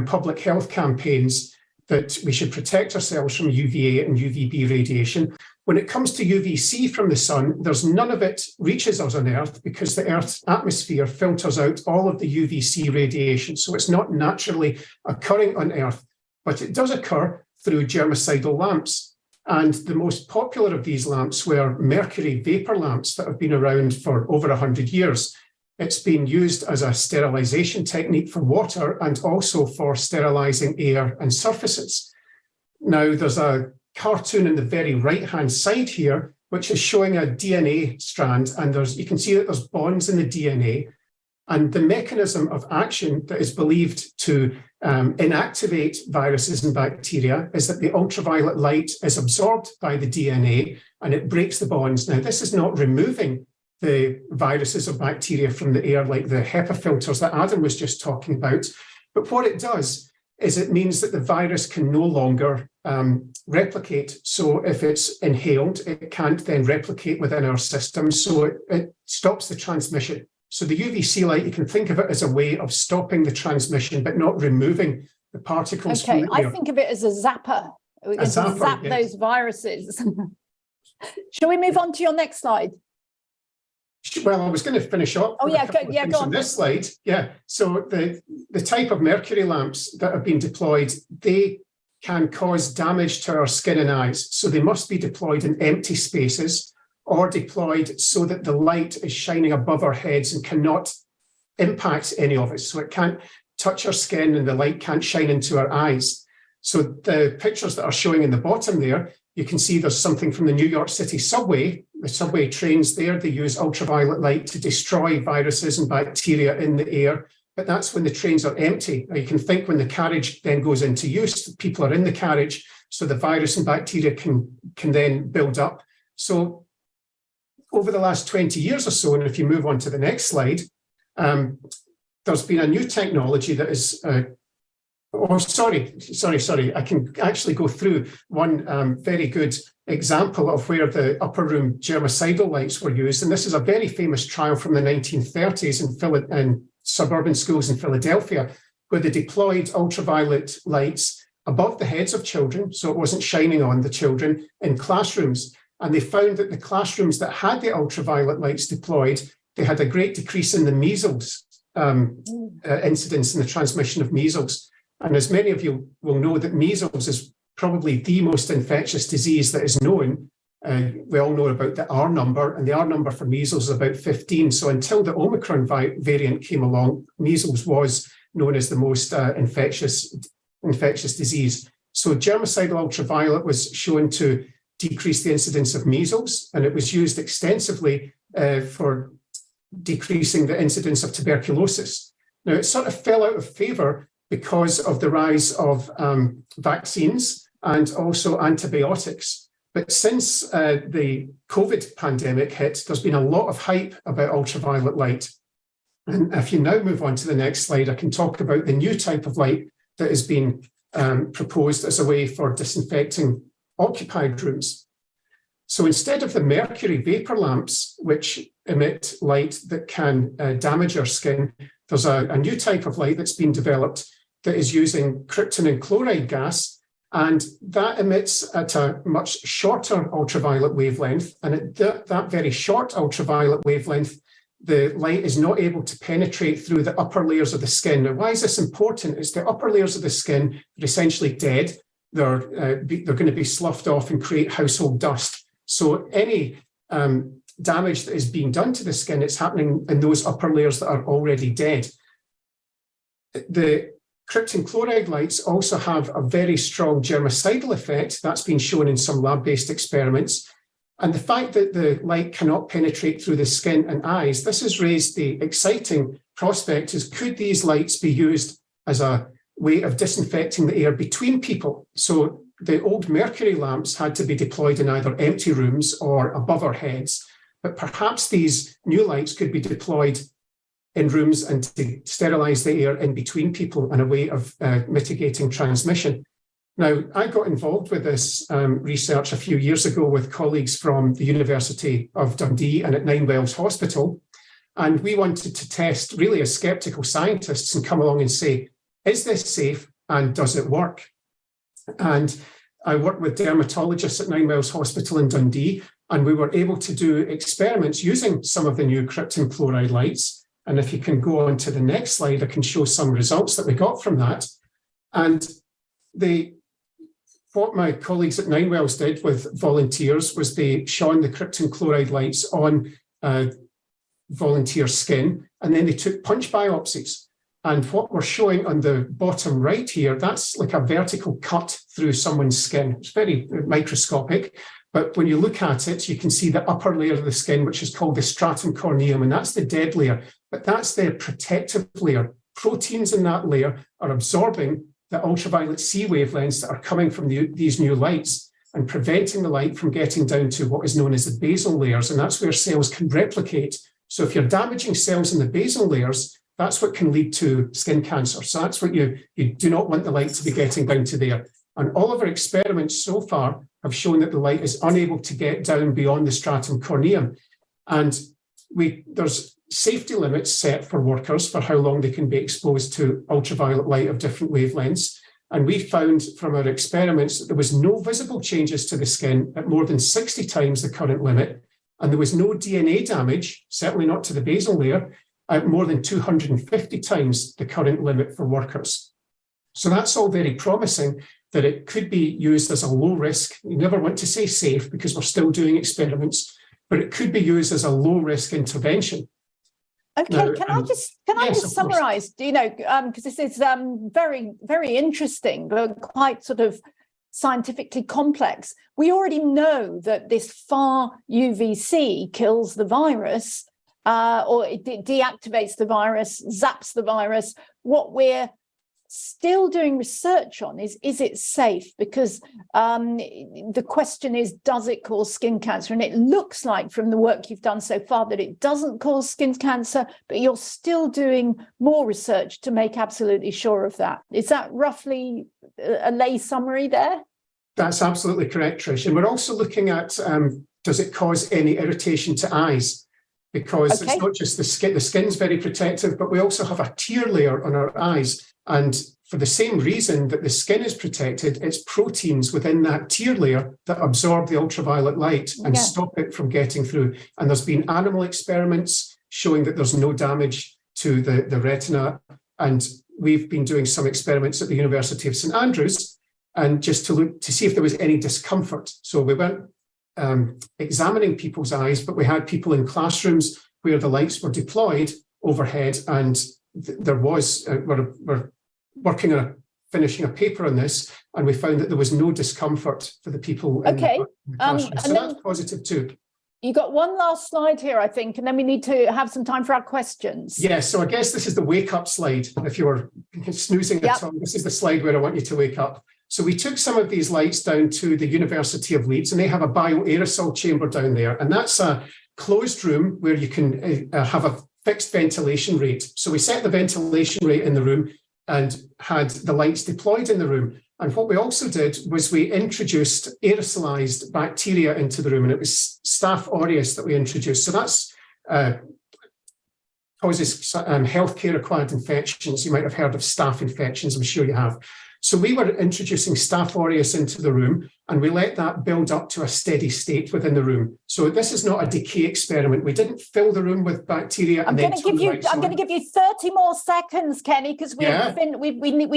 public health campaigns that we should protect ourselves from UVA and UVB radiation. When it comes to UVC from the sun, there's none of it reaches us on Earth, because the Earth's atmosphere filters out all of the UVC radiation. So it's not naturally occurring on Earth, but it does occur through germicidal lamps. And the most popular of these lamps were mercury vapor lamps that have been around for over 100 years. It's been used as a sterilization technique for water and also for sterilizing air and surfaces. Now, there's a cartoon in the very right-hand side here, which is showing a DNA strand, and you can see that there's bonds in the DNA. And the mechanism of action that is believed to inactivate viruses and bacteria is that the ultraviolet light is absorbed by the DNA and it breaks the bonds. Now, this is not removing the viruses or bacteria from the air like the HEPA filters that Adam was just talking about. But what it does is it means that the virus can no longer replicate. So if it's inhaled, it can't then replicate within our system. So it stops the transmission. So the UVC light, you can think of it as a way of stopping the transmission, but not removing the particles from the air. I think of it as a zapper. We can zap yes. those viruses. Shall we move on to your next slide? Well, I was going to finish up. Oh, yeah, go on. This slide, yeah. So the type of mercury lamps that have been deployed, they can cause damage to our skin and eyes. So they must be deployed in empty spaces or deployed so that the light is shining above our heads and cannot impact any of us. So it can't touch our skin and the light can't shine into our eyes. So the pictures that are showing in the bottom there, you can see there's something from the New York City subway. The subway trains there, they use ultraviolet light to destroy viruses and bacteria in the air, but that's when the trains are empty. Now you can think when the carriage then goes into use, people are in the carriage, so the virus and bacteria can then build up. So over the last 20 years or so, and if you move on to the next slide, there's been a new technology that is sorry. I can actually go through one very good example of where the upper room germicidal lights were used. And this is a very famous trial from the 1930s in suburban schools in Philadelphia, where they deployed ultraviolet lights above the heads of children, so it wasn't shining on the children, in classrooms. And they found that the classrooms that had the ultraviolet lights deployed, they had a great decrease in the measles incidence in the transmission of measles. And as many of you will know, that measles is probably the most infectious disease that is known. We all know about the R number, and the R number for measles is about 15. So until the Omicron variant came along, measles was known as the most infectious disease. So germicidal ultraviolet was shown to decrease the incidence of measles, and it was used extensively for decreasing the incidence of tuberculosis. Now, it sort of fell out of favour because of the rise of vaccines and also antibiotics. But since the COVID pandemic hit, there's been a lot of hype about ultraviolet light. And if you now move on to the next slide, I can talk about the new type of light that has been proposed as a way for disinfecting occupied rooms. So instead of the mercury vapor lamps, which emit light that can damage our skin, there's a new type of light that's been developed that is using krypton and chloride gas, and that emits at a much shorter ultraviolet wavelength. And at that very short ultraviolet wavelength, the light is not able to penetrate through the upper layers of the skin. Now, why is this important? It's the upper layers of the skin are essentially dead. They're going to be sloughed off and create household dust. So any damage that is being done to the skin, it's happening in those upper layers that are already dead. The krypton chloride lights also have a very strong germicidal effect. That's been shown in some lab-based experiments. And the fact that the light cannot penetrate through the skin and eyes, this has raised the exciting prospect is, could these lights be used as a way of disinfecting the air between people? So the old mercury lamps had to be deployed in either empty rooms or above our heads, but perhaps these new lights could be deployed in rooms and to sterilize the air in between people and a way of mitigating transmission. Now, I got involved with this research a few years ago with colleagues from the University of Dundee and at Nine Wells Hospital. And we wanted to test, really as skeptical scientists, and come along and say, is this safe and does it work? And I worked with dermatologists at Nine Wells Hospital in Dundee, and we were able to do experiments using some of the new krypton chloride lights. And if you can go on to the next slide, I can show some results that we got from that. And what my colleagues at Nine Wells did with volunteers was they shone the krypton chloride lights on volunteer skin, and then they took punch biopsies. And what we're showing on the bottom right here, that's like a vertical cut through someone's skin. It's very microscopic, but when you look at it, you can see the upper layer of the skin, which is called the stratum corneum, and that's the dead layer, but that's the protective layer. Proteins in that layer are absorbing the ultraviolet C wavelengths that are coming from these new lights and preventing the light from getting down to what is known as the basal layers, and that's where cells can replicate. So if you're damaging cells in the basal layers, that's what can lead to skin cancer. So that's what you do not want the light to be getting down to there. And all of our experiments so far have shown that the light is unable to get down beyond the stratum corneum. And there's safety limits set for workers for how long they can be exposed to ultraviolet light of different wavelengths. And we found from our experiments that there was no visible changes to the skin at more than 60 times the current limit. And there was no DNA damage, certainly not to the basal layer, at more than 250 times the current limit for workers. So that's all very promising, that it could be used as a low risk. You never want to say safe because we're still doing experiments, but it could be used as a low risk intervention. Okay, now, can I just summarize, because this is very, very interesting, but quite sort of scientifically complex. We already know that this far UVC kills the virus, or it deactivates the virus, zaps the virus. What we're still doing research on is it safe? Because the question is, does it cause skin cancer? And it looks like from the work you've done so far that it doesn't cause skin cancer, but you're still doing more research to make absolutely sure of that. Is that roughly a lay summary there? That's absolutely correct, Trish. And we're also looking at, does it cause any irritation to eyes? Because It's not just the skin. The skin's very protective, but we also have a tear layer on our eyes. And for the same reason that the skin is protected, it's proteins within that tear layer that absorb the ultraviolet light and stop it from getting through. And there's been animal experiments showing that there's no damage to the retina. And we've been doing some experiments at the University of St Andrews, and just to look to see if there was any discomfort. So we weren't examining people's eyes, but we had people in classrooms where the lights were deployed overhead, and there was, we're working on finishing a paper on this, and we found that there was no discomfort for the people in the classroom. So that's positive too. You got one last slide here, I think, and then we need to have some time for our questions. Yes, so I guess this is the wake up slide. If you were snoozing at all, this is the slide where I want you to wake up. So we took some of these lights down to the University of Leeds, and they have a bioaerosol chamber down there. And that's a closed room where you can have a fixed ventilation rate. So we set the ventilation rate in the room and had the lights deployed in the room. And what we also did was we introduced aerosolized bacteria into the room, and it was Staph aureus that we introduced. So that's causes healthcare acquired infections. You might have heard of staph infections, I'm sure you have. So we were introducing Staph aureus into the room, and we let that build up to a steady state within the room. So this is not a decay experiment. We didn't fill the room with bacteria. I'm going to give you 30 more seconds, Kenny, because we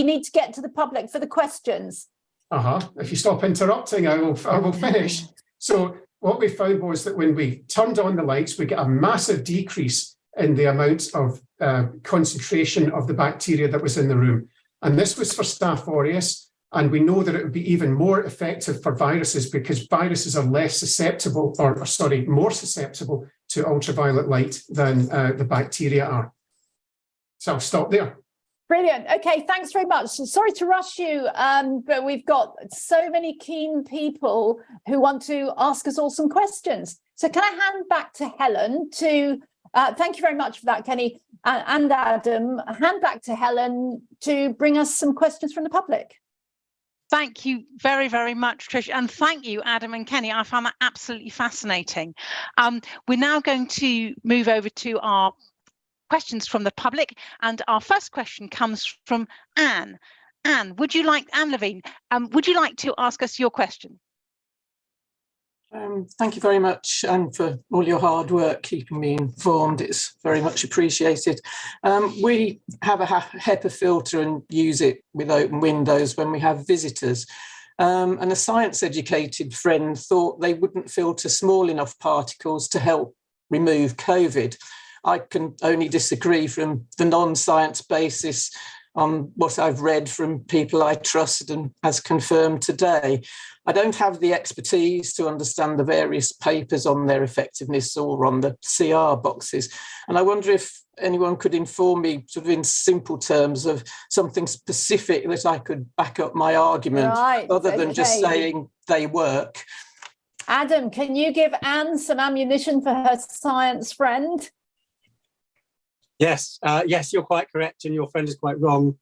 need to get to the public for the questions. If you stop interrupting, I will finish. So what we found was that when we turned on the lights, we get a massive decrease in the amount of concentration of the bacteria that was in the room. And this was for Staph aureus. And we know that it would be even more effective for viruses, because viruses are less susceptible, more susceptible to ultraviolet light than the bacteria are. So I'll stop there. Brilliant. Okay, thanks very much. Sorry to rush you, but we've got so many keen people who want to ask us all some questions. So can I hand back to Helen to, thank you very much for that, Kenny and Adam, hand back to Helen to bring us some questions from the public. Thank you very, very much, Trish. And thank you, Adam and Kenny. I found that absolutely fascinating. We're now going to move over to our questions from the public. And our first question comes from Anne. Anne Levine, would you like to ask us your question? Thank you very much, and for all your hard work keeping me informed. It's very much appreciated. We have a HEPA filter and use it with open windows when we have visitors. And a science-educated friend thought they wouldn't filter small enough particles to help remove COVID. I can only disagree from the non-science basis on what I've read from people I trust and as confirmed today. I don't have the expertise to understand the various papers on their effectiveness or on the CR boxes. And I wonder if anyone could inform me sort of in simple terms of something specific that I could back up my argument, other than just saying they work. Adam, can you give Anne some ammunition for her science friend? Yes, yes, you're quite correct, and your friend is quite wrong.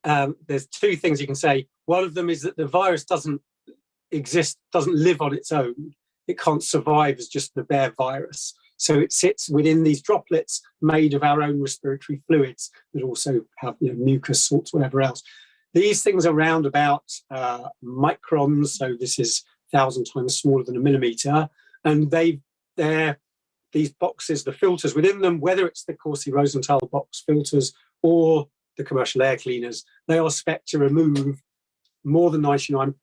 There's two things you can say. One of them is that the virus doesn't live on its own. It can't survive as just the bare virus. So it sits within these droplets made of our own respiratory fluids that also have, mucus, salts, whatever else. These things are around about microns, so this is 1,000 times smaller than a millimeter, and they're these boxes, the filters within them, whether it's the Corsi-Rosenthal box filters or the commercial air cleaners, they are spec to remove more than 99%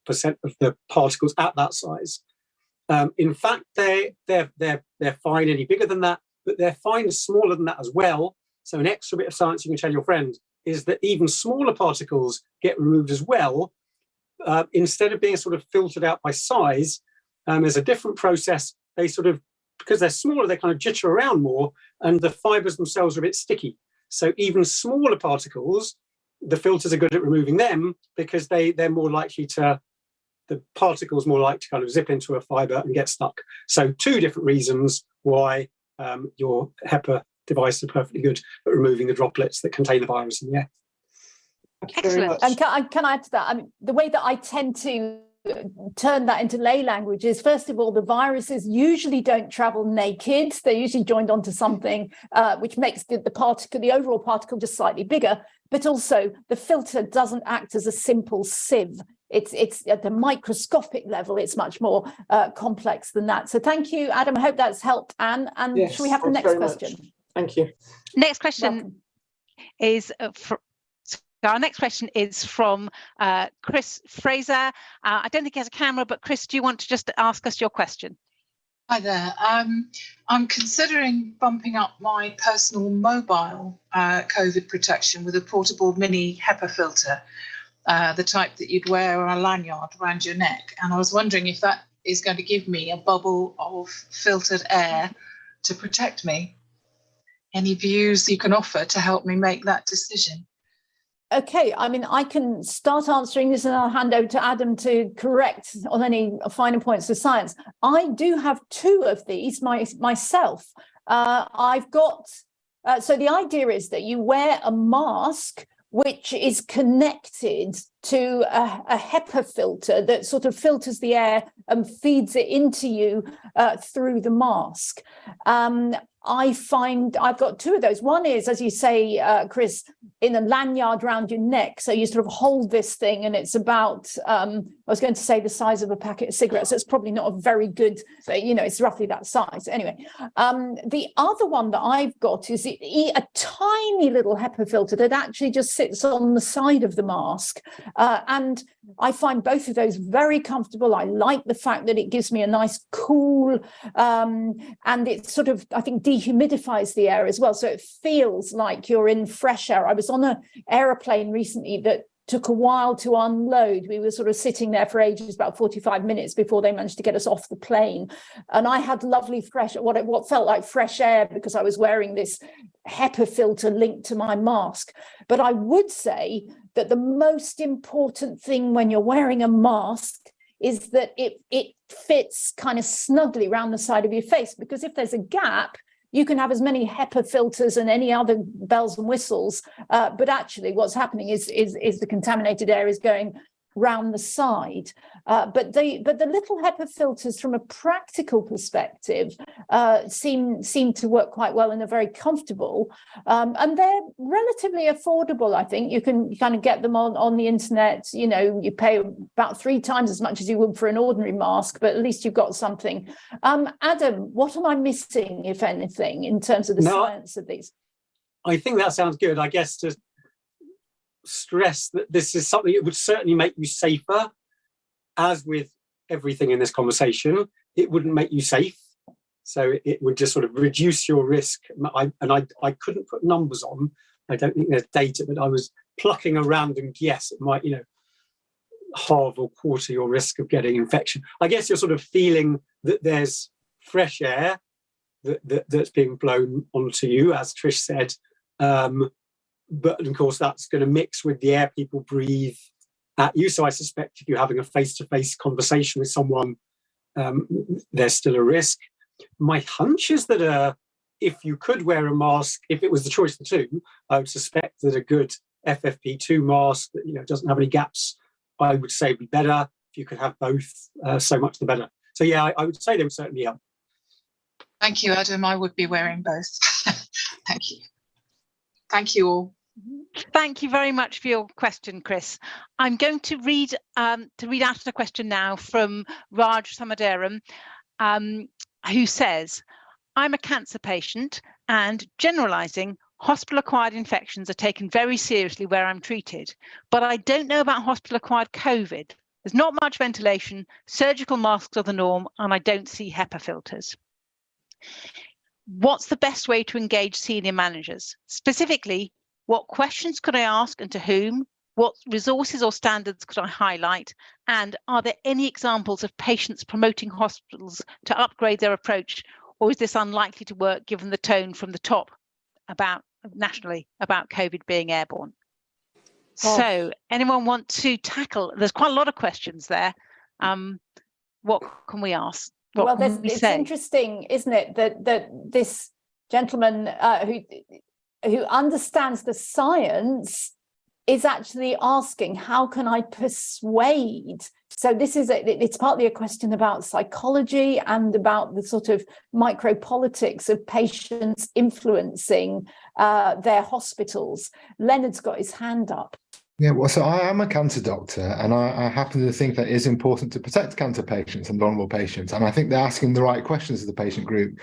of the particles at that size. In fact, they're fine any bigger than that, but they're fine smaller than that as well. So an extra bit of science you can tell your friend is that even smaller particles get removed as well. Instead of being sort of filtered out by size, there's a different process. They sort of, because they're smaller, they kind of jitter around more, and the fibers themselves are a bit sticky. So even smaller particles, the filters are good at removing them because they're more likely to, the particles more likely to kind of zip into a fiber and get stuck. So two different reasons why your HEPA devices are perfectly good at removing the droplets that contain the virus in the air. Excellent. And can I add to that? I mean, the way that I tend to turn that into lay language is, first of all, the viruses usually don't travel naked. They're usually joined onto something which makes the overall particle just slightly bigger. But also the filter doesn't act as a simple sieve. It's at the microscopic level, it's much more complex than that. So thank you, Adam. I hope that's helped, Anne. And yes, shall we have the next question? Much. Thank you. Next question is our next question is from Chris Fraser. I don't think he has a camera, but Chris, do you want to just ask us your question? Hi there. I'm considering bumping up my personal mobile COVID protection with a portable mini HEPA filter, the type that you'd wear on a lanyard around your neck. And I was wondering if that is going to give me a bubble of filtered air to protect me. Any views you can offer to help me make that decision? Okay, I mean, I can start answering this and I'll hand over to Adam to correct on any finer points of science. I do have 2 of these myself. I've got, so the idea is that you wear a mask which is connected to a HEPA filter that sort of filters the air and feeds it into you through the mask. I find I've got 2 of those. One is, as you say, Chris, in a lanyard around your neck. So you sort of hold this thing and it's about, I was going to say the size of a packet of cigarettes. It's probably not a very good, but you know, it's roughly that size. Anyway, the other one that I've got is a tiny little HEPA filter that actually just sits on the side of the mask. And I find both of those very comfortable. I like the fact that it gives me a nice cool, and it sort of, I think, dehumidifies the air as well. So it feels like you're in fresh air. I was on an aeroplane recently that took a while to unload. We were sort of sitting there for ages, about 45 minutes before they managed to get us off the plane. And I had lovely fresh, what felt like fresh air because I was wearing this HEPA filter linked to my mask. But I would say that the most important thing when you're wearing a mask is that it fits kind of snugly around the side of your face, because if there's a gap, you can have as many HEPA filters and any other bells and whistles, but actually what's happening is the contaminated air is going round the side. But the little HEPA filters, from a practical perspective, seem to work quite well and are very comfortable. And they're relatively affordable, I think. You can kind of get them on the internet. You know, you pay about 3 times as much as you would for an ordinary mask, but at least you've got something. Adam, what am I missing, if anything, in terms of the science of these? I think that sounds good. I guess to stress that this is something that would certainly make you safer. As with everything in this conversation, it wouldn't make you safe. So it would just sort of reduce your risk. I couldn't put numbers on. I don't think there's data, but I was plucking a random guess. It might, halve or quarter your risk of getting infection. I guess you're sort of feeling that there's fresh air that's being blown onto you, as Trish said. But of course, that's going to mix with the air people breathe at you. So I suspect if you're having a face-to-face conversation with someone, there's still a risk. My hunch is that if you could wear a mask, if it was the choice of the 2, I would suspect that a good FFP2 mask that doesn't have any gaps, I would say would be better. If you could have both, so much the better. So yeah, I would say they would certainly help. Thank you, Adam. I would be wearing both. Thank you. Thank you all. Thank you very much for your question, Chris. I'm going to read out the question now from Raj Samaderam, who says, I'm a cancer patient and generalizing, hospital-acquired infections are taken very seriously where I'm treated, but I don't know about hospital-acquired COVID. There's not much ventilation, surgical masks are the norm, and I don't see HEPA filters. What's the best way to engage senior managers? Specifically, what questions could I ask and to whom? What resources or standards could I highlight? And are there any examples of patients promoting hospitals to upgrade their approach? Or is this unlikely to work given the tone from the top nationally about COVID being airborne? Oh. So anyone want to tackle? There's quite a lot of questions there. What can we ask? It's interesting, isn't it, that this gentleman who understands the science is actually asking, how can I persuade? So this is it's partly a question about psychology and about the sort of micropolitics of patients influencing their hospitals. Leonard's got his hand up. Yeah, well, so I am a cancer doctor, and I happen to think that it is important to protect cancer patients and vulnerable patients. And I think they're asking the right questions of the patient group,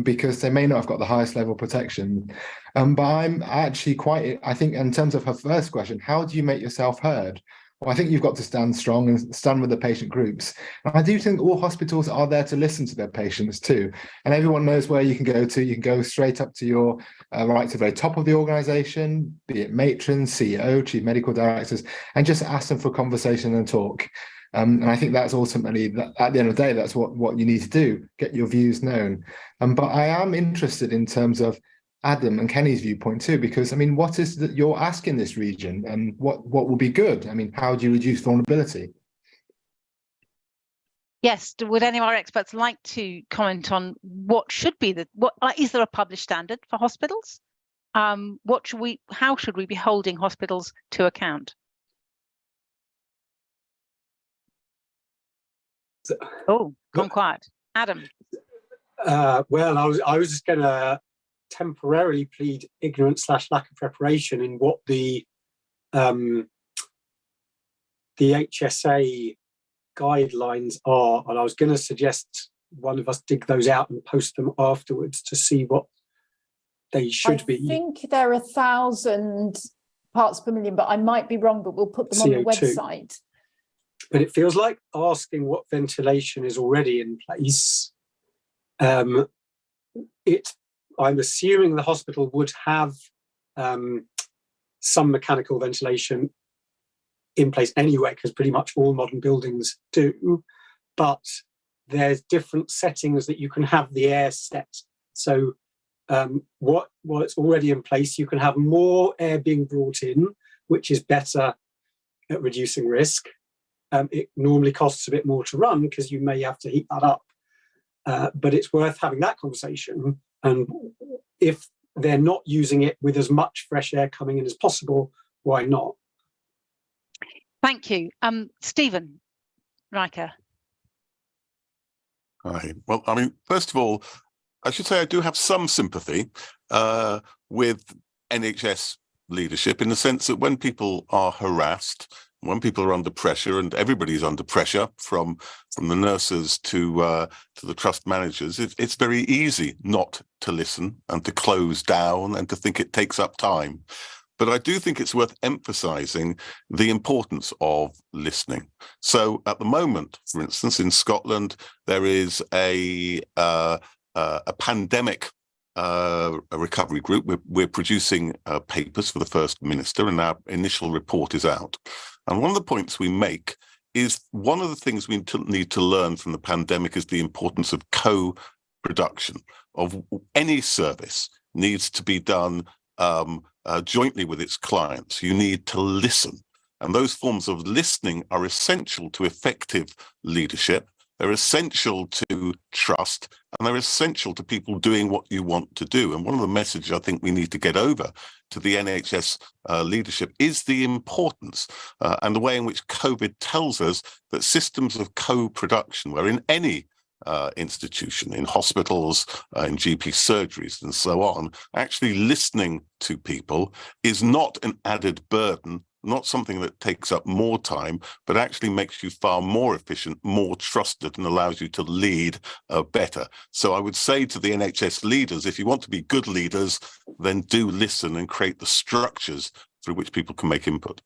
because they may not have got the highest level of protection. But I'm actually I think in terms of her first question, how do you make yourself heard? Well, I think you've got to stand strong and stand with the patient groups. And I do think all hospitals are there to listen to their patients too. And everyone knows where you can go to. You can go straight up to your right to the very top of the organisation, be it matrons, CEO, chief medical directors, and just ask them for conversation and talk. And I think that's ultimately, at the end of the day, that's what you need to do, get your views known. But I am interested in terms of Adam and Kenny's viewpoint too, because I mean, what is that you're asking this region, and what will be good? I mean, how do you reduce vulnerability? Yes, would any of our experts like to comment on what should be is there a published standard for hospitals? How should we be holding hospitals to account? Oh, gone quiet. Adam. Well, I was just going to temporarily plead ignorance / lack of preparation in what the HSA guidelines are, and I was going to suggest one of us dig those out and post them afterwards to see what they should be. I think there are 1,000 parts per million, but I might be wrong, but we'll put them on the website. But it feels like asking what ventilation is already in place. I'm assuming the hospital would have some mechanical ventilation in place anyway, because pretty much all modern buildings do. But there's different settings that you can have the air set. So while it's already in place, you can have more air being brought in, which is better at reducing risk. It normally costs a bit more to run because you may have to heat that up. But it's worth having that conversation. And if they're not using it with as much fresh air coming in as possible, why not? Thank you. Stephen Riker. Hi. Well, I mean, first of all, I should say I do have some sympathy with NHS leadership, in the sense that when people are harassed, when people are under pressure, and everybody's under pressure, from the nurses to the trust managers, it's very easy not to listen and to close down and to think it takes up time. But I do think it's worth emphasising the importance of listening. So at the moment, for instance, in Scotland, there is a pandemic a recovery group. We're producing papers for the First Minister, and our initial report is out. And one of the points we make is one of the things we need to learn from the pandemic is the importance of co-production of any service needs to be done jointly with its clients. You need to listen. And those forms of listening are essential to effective leadership. They're essential to trust, and they're essential to people doing what you want to do. And one of the messages I think we need to get over to the NHS leadership is the importance and the way in which COVID tells us that systems of co-production, where in any institution, in hospitals, in GP surgeries and so on, actually listening to people is not an added burden, not something that takes up more time, but actually makes you far more efficient, more trusted, and allows you to lead better. So I would say to the NHS leaders, if you want to be good leaders, then do listen and create the structures through which people can make input.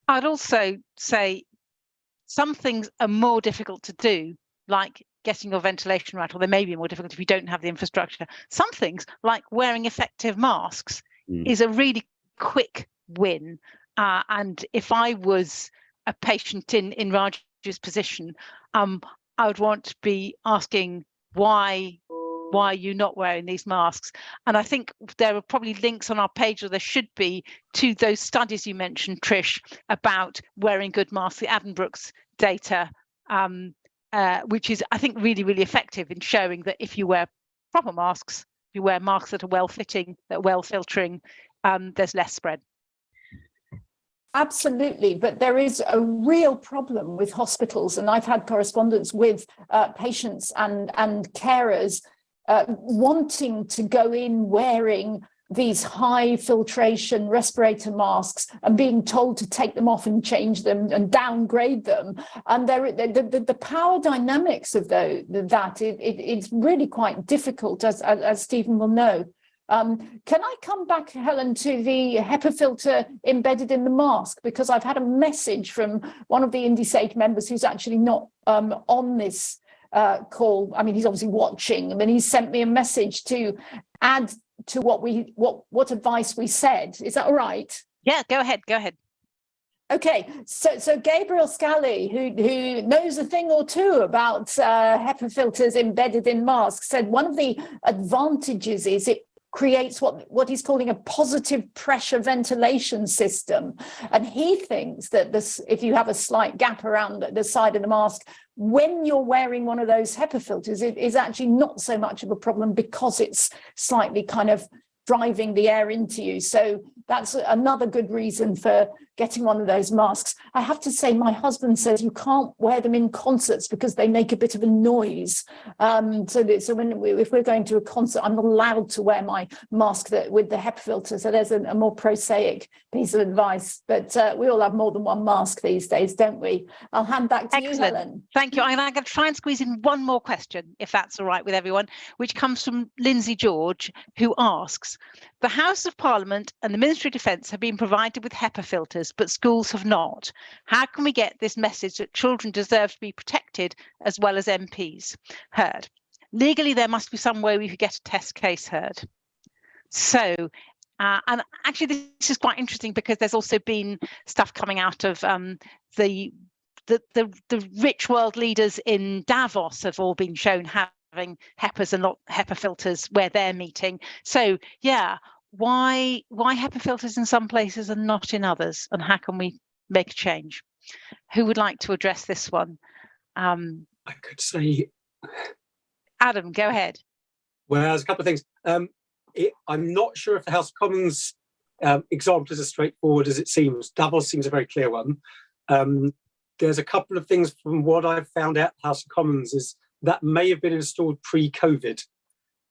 I'd also say some things are more difficult to do, like getting your ventilation right, or they may be more difficult if you don't have the infrastructure. Some things, like wearing effective masks, is a really quick win. And if I was a patient in Raj's position, I would want to be asking why are you not wearing these masks? And I think there are probably links on our page, or there should be, to those studies you mentioned, Trish, about wearing good masks, the Addenbrooke's data, which is, I think, really, really effective in showing that if you wear proper masks, you wear masks that are well-fitting, that are well-filtering, there's less spread. Absolutely, but there is a real problem with hospitals, and I've had correspondence with patients and carers wanting to go in wearing these high filtration respirator masks and being told to take them off and change them and downgrade them. And the power dynamics of it's really quite difficult, as Stephen will know. Can I come back, Helen, to the HEPA filter embedded in the mask? Because I've had a message from one of the IndieSage members who's actually not on this call. I mean, he's obviously watching, and then he sent me a message to add to what advice we said. Is that all right? Yeah, go ahead. Okay, so Gabriel Scally, who knows a thing or two about HEPA filters embedded in masks, said one of the advantages is it creates what he's calling a positive pressure ventilation system. And he thinks that if you have a slight gap around the side of the mask, when you're wearing one of those HEPA filters, it is actually not so much of a problem because it's slightly kind of driving the air into you. So that's another good reason for getting one of those masks. I have to say, my husband says you can't wear them in concerts because they make a bit of a noise. So if we're going to a concert, I'm not allowed to wear my mask with the HEPA filter. So there's a more prosaic piece of advice. But we all have more than one mask these days, don't we? I'll hand back to you, Helen. Thank you. I'm going to try and squeeze in one more question, if that's all right with everyone, which comes from Lindsay George, who asks, the House of Parliament and the Ministry of Defence have been provided with HEPA filters, but schools have not. How can we get this message that children deserve to be protected as well as MPs heard? Legally, there must be some way we could get a test case heard. So, and actually this is quite interesting because there's also been stuff coming out of the rich world leaders in Davos have all been shown having HEPAs and not HEPA filters where they're meeting. So yeah, why HEPA filters in some places and not in others, and how can we make a change? Who would like to address this one? I could say, Adam, go ahead. Well, there's a couple of things. I'm not sure if the House of Commons example is as straightforward as it seems. Davos seems a very clear one. There's a couple of things from what I've found out the House of Commons is that may have been installed pre-COVID,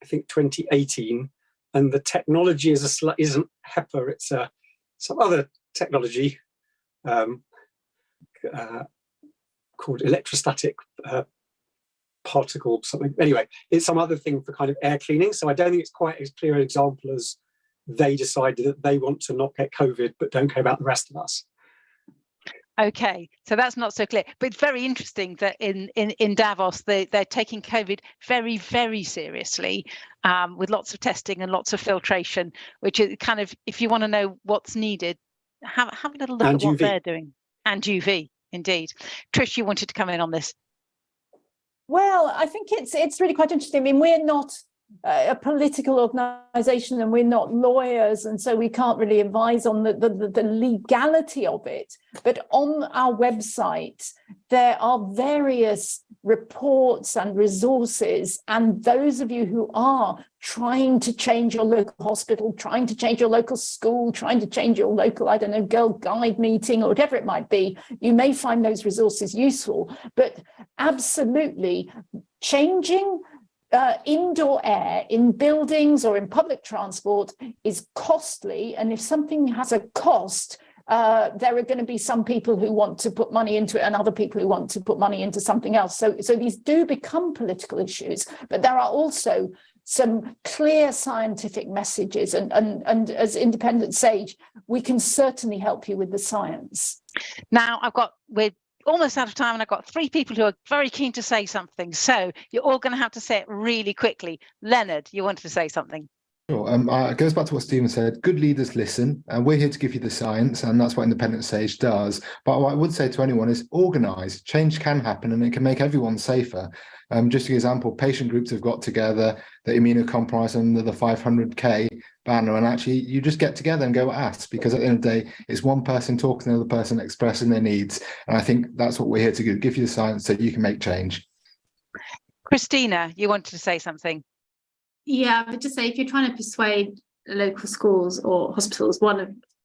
I think 2018, and the technology isn't HEPA, it's some other technology called electrostatic particle something. Anyway, it's some other thing for kind of air cleaning. So I don't think it's quite as clear an example as they decided that they want to not get COVID, but don't care about the rest of us. Okay, so that's not so clear, but it's very interesting that in Davos they're taking COVID very, very seriously, with lots of testing and lots of filtration, which is kind of, if you want to know what's needed, have a little look at what they're doing. And UV, indeed. Trish, you wanted to come in on this. Well, I think it's really quite interesting. I mean, we're not a political organisation and we're not lawyers, and so we can't really advise on the legality of it. But on our website, there are various reports and resources, and those of you who are trying to change your local hospital, trying to change your local school, trying to change your local, I don't know, Girl Guide meeting or whatever it might be, you may find those resources useful. But absolutely, changing indoor air in buildings or in public transport is costly, and if something has a cost, there are going to be some people who want to put money into it and other people who want to put money into something else. So these do become political issues, but there are also some clear scientific messages, and as Independent Sage, we can certainly help you with the science. Now we're almost out of time, and I've got 3 people who are very keen to say something. So you're all going to have to say it really quickly. Leonard, you wanted to say something. Sure. It goes back to what Stephen said. Good leaders listen, and we're here to give you the science, and that's what Independent Sage does. But what I would say to anyone is organise. Change can happen, and it can make everyone safer. Just an example, patient groups have got together, the immunocompromised under the 500k banner, and actually you just get together and go ask, because at the end of the day, it's one person talking to another person, expressing their needs. And I think that's what we're here to do, give you the science so you can make change. Christina, you wanted to say something. Yeah, but just say if you're trying to persuade local schools or hospitals,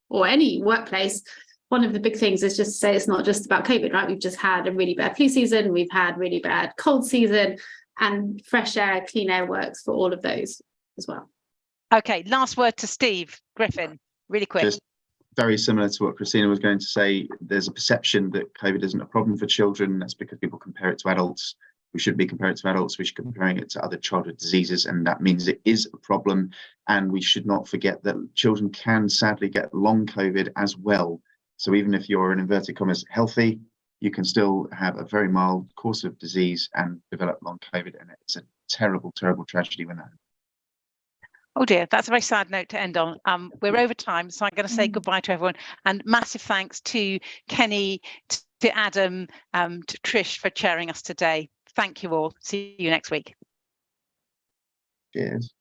or any workplace, one of the big things is just to say it's not just about COVID, right? We've just had a really bad flu season, we've had really bad cold season, and fresh air, clean air works for all of those as well. Okay, last word to Steve Griffin, really quick. Just very similar to what Christina was going to say, there's a perception that COVID isn't a problem for children. That's because people compare it to adults. We shouldn't be comparing it to adults. We should be comparing it to other childhood diseases, and that means it is a problem. And we should not forget that children can sadly get long COVID as well. So even if you're, in inverted commas, healthy, you can still have a very mild course of disease and develop long COVID. And it's a terrible, terrible tragedy when that happens. Oh dear, that's a very sad note to end on. We're over time, so I'm going to say goodbye to everyone. And massive thanks to Kenny, to Adam, to Trish for chairing us today. Thank you all. See you next week. Cheers.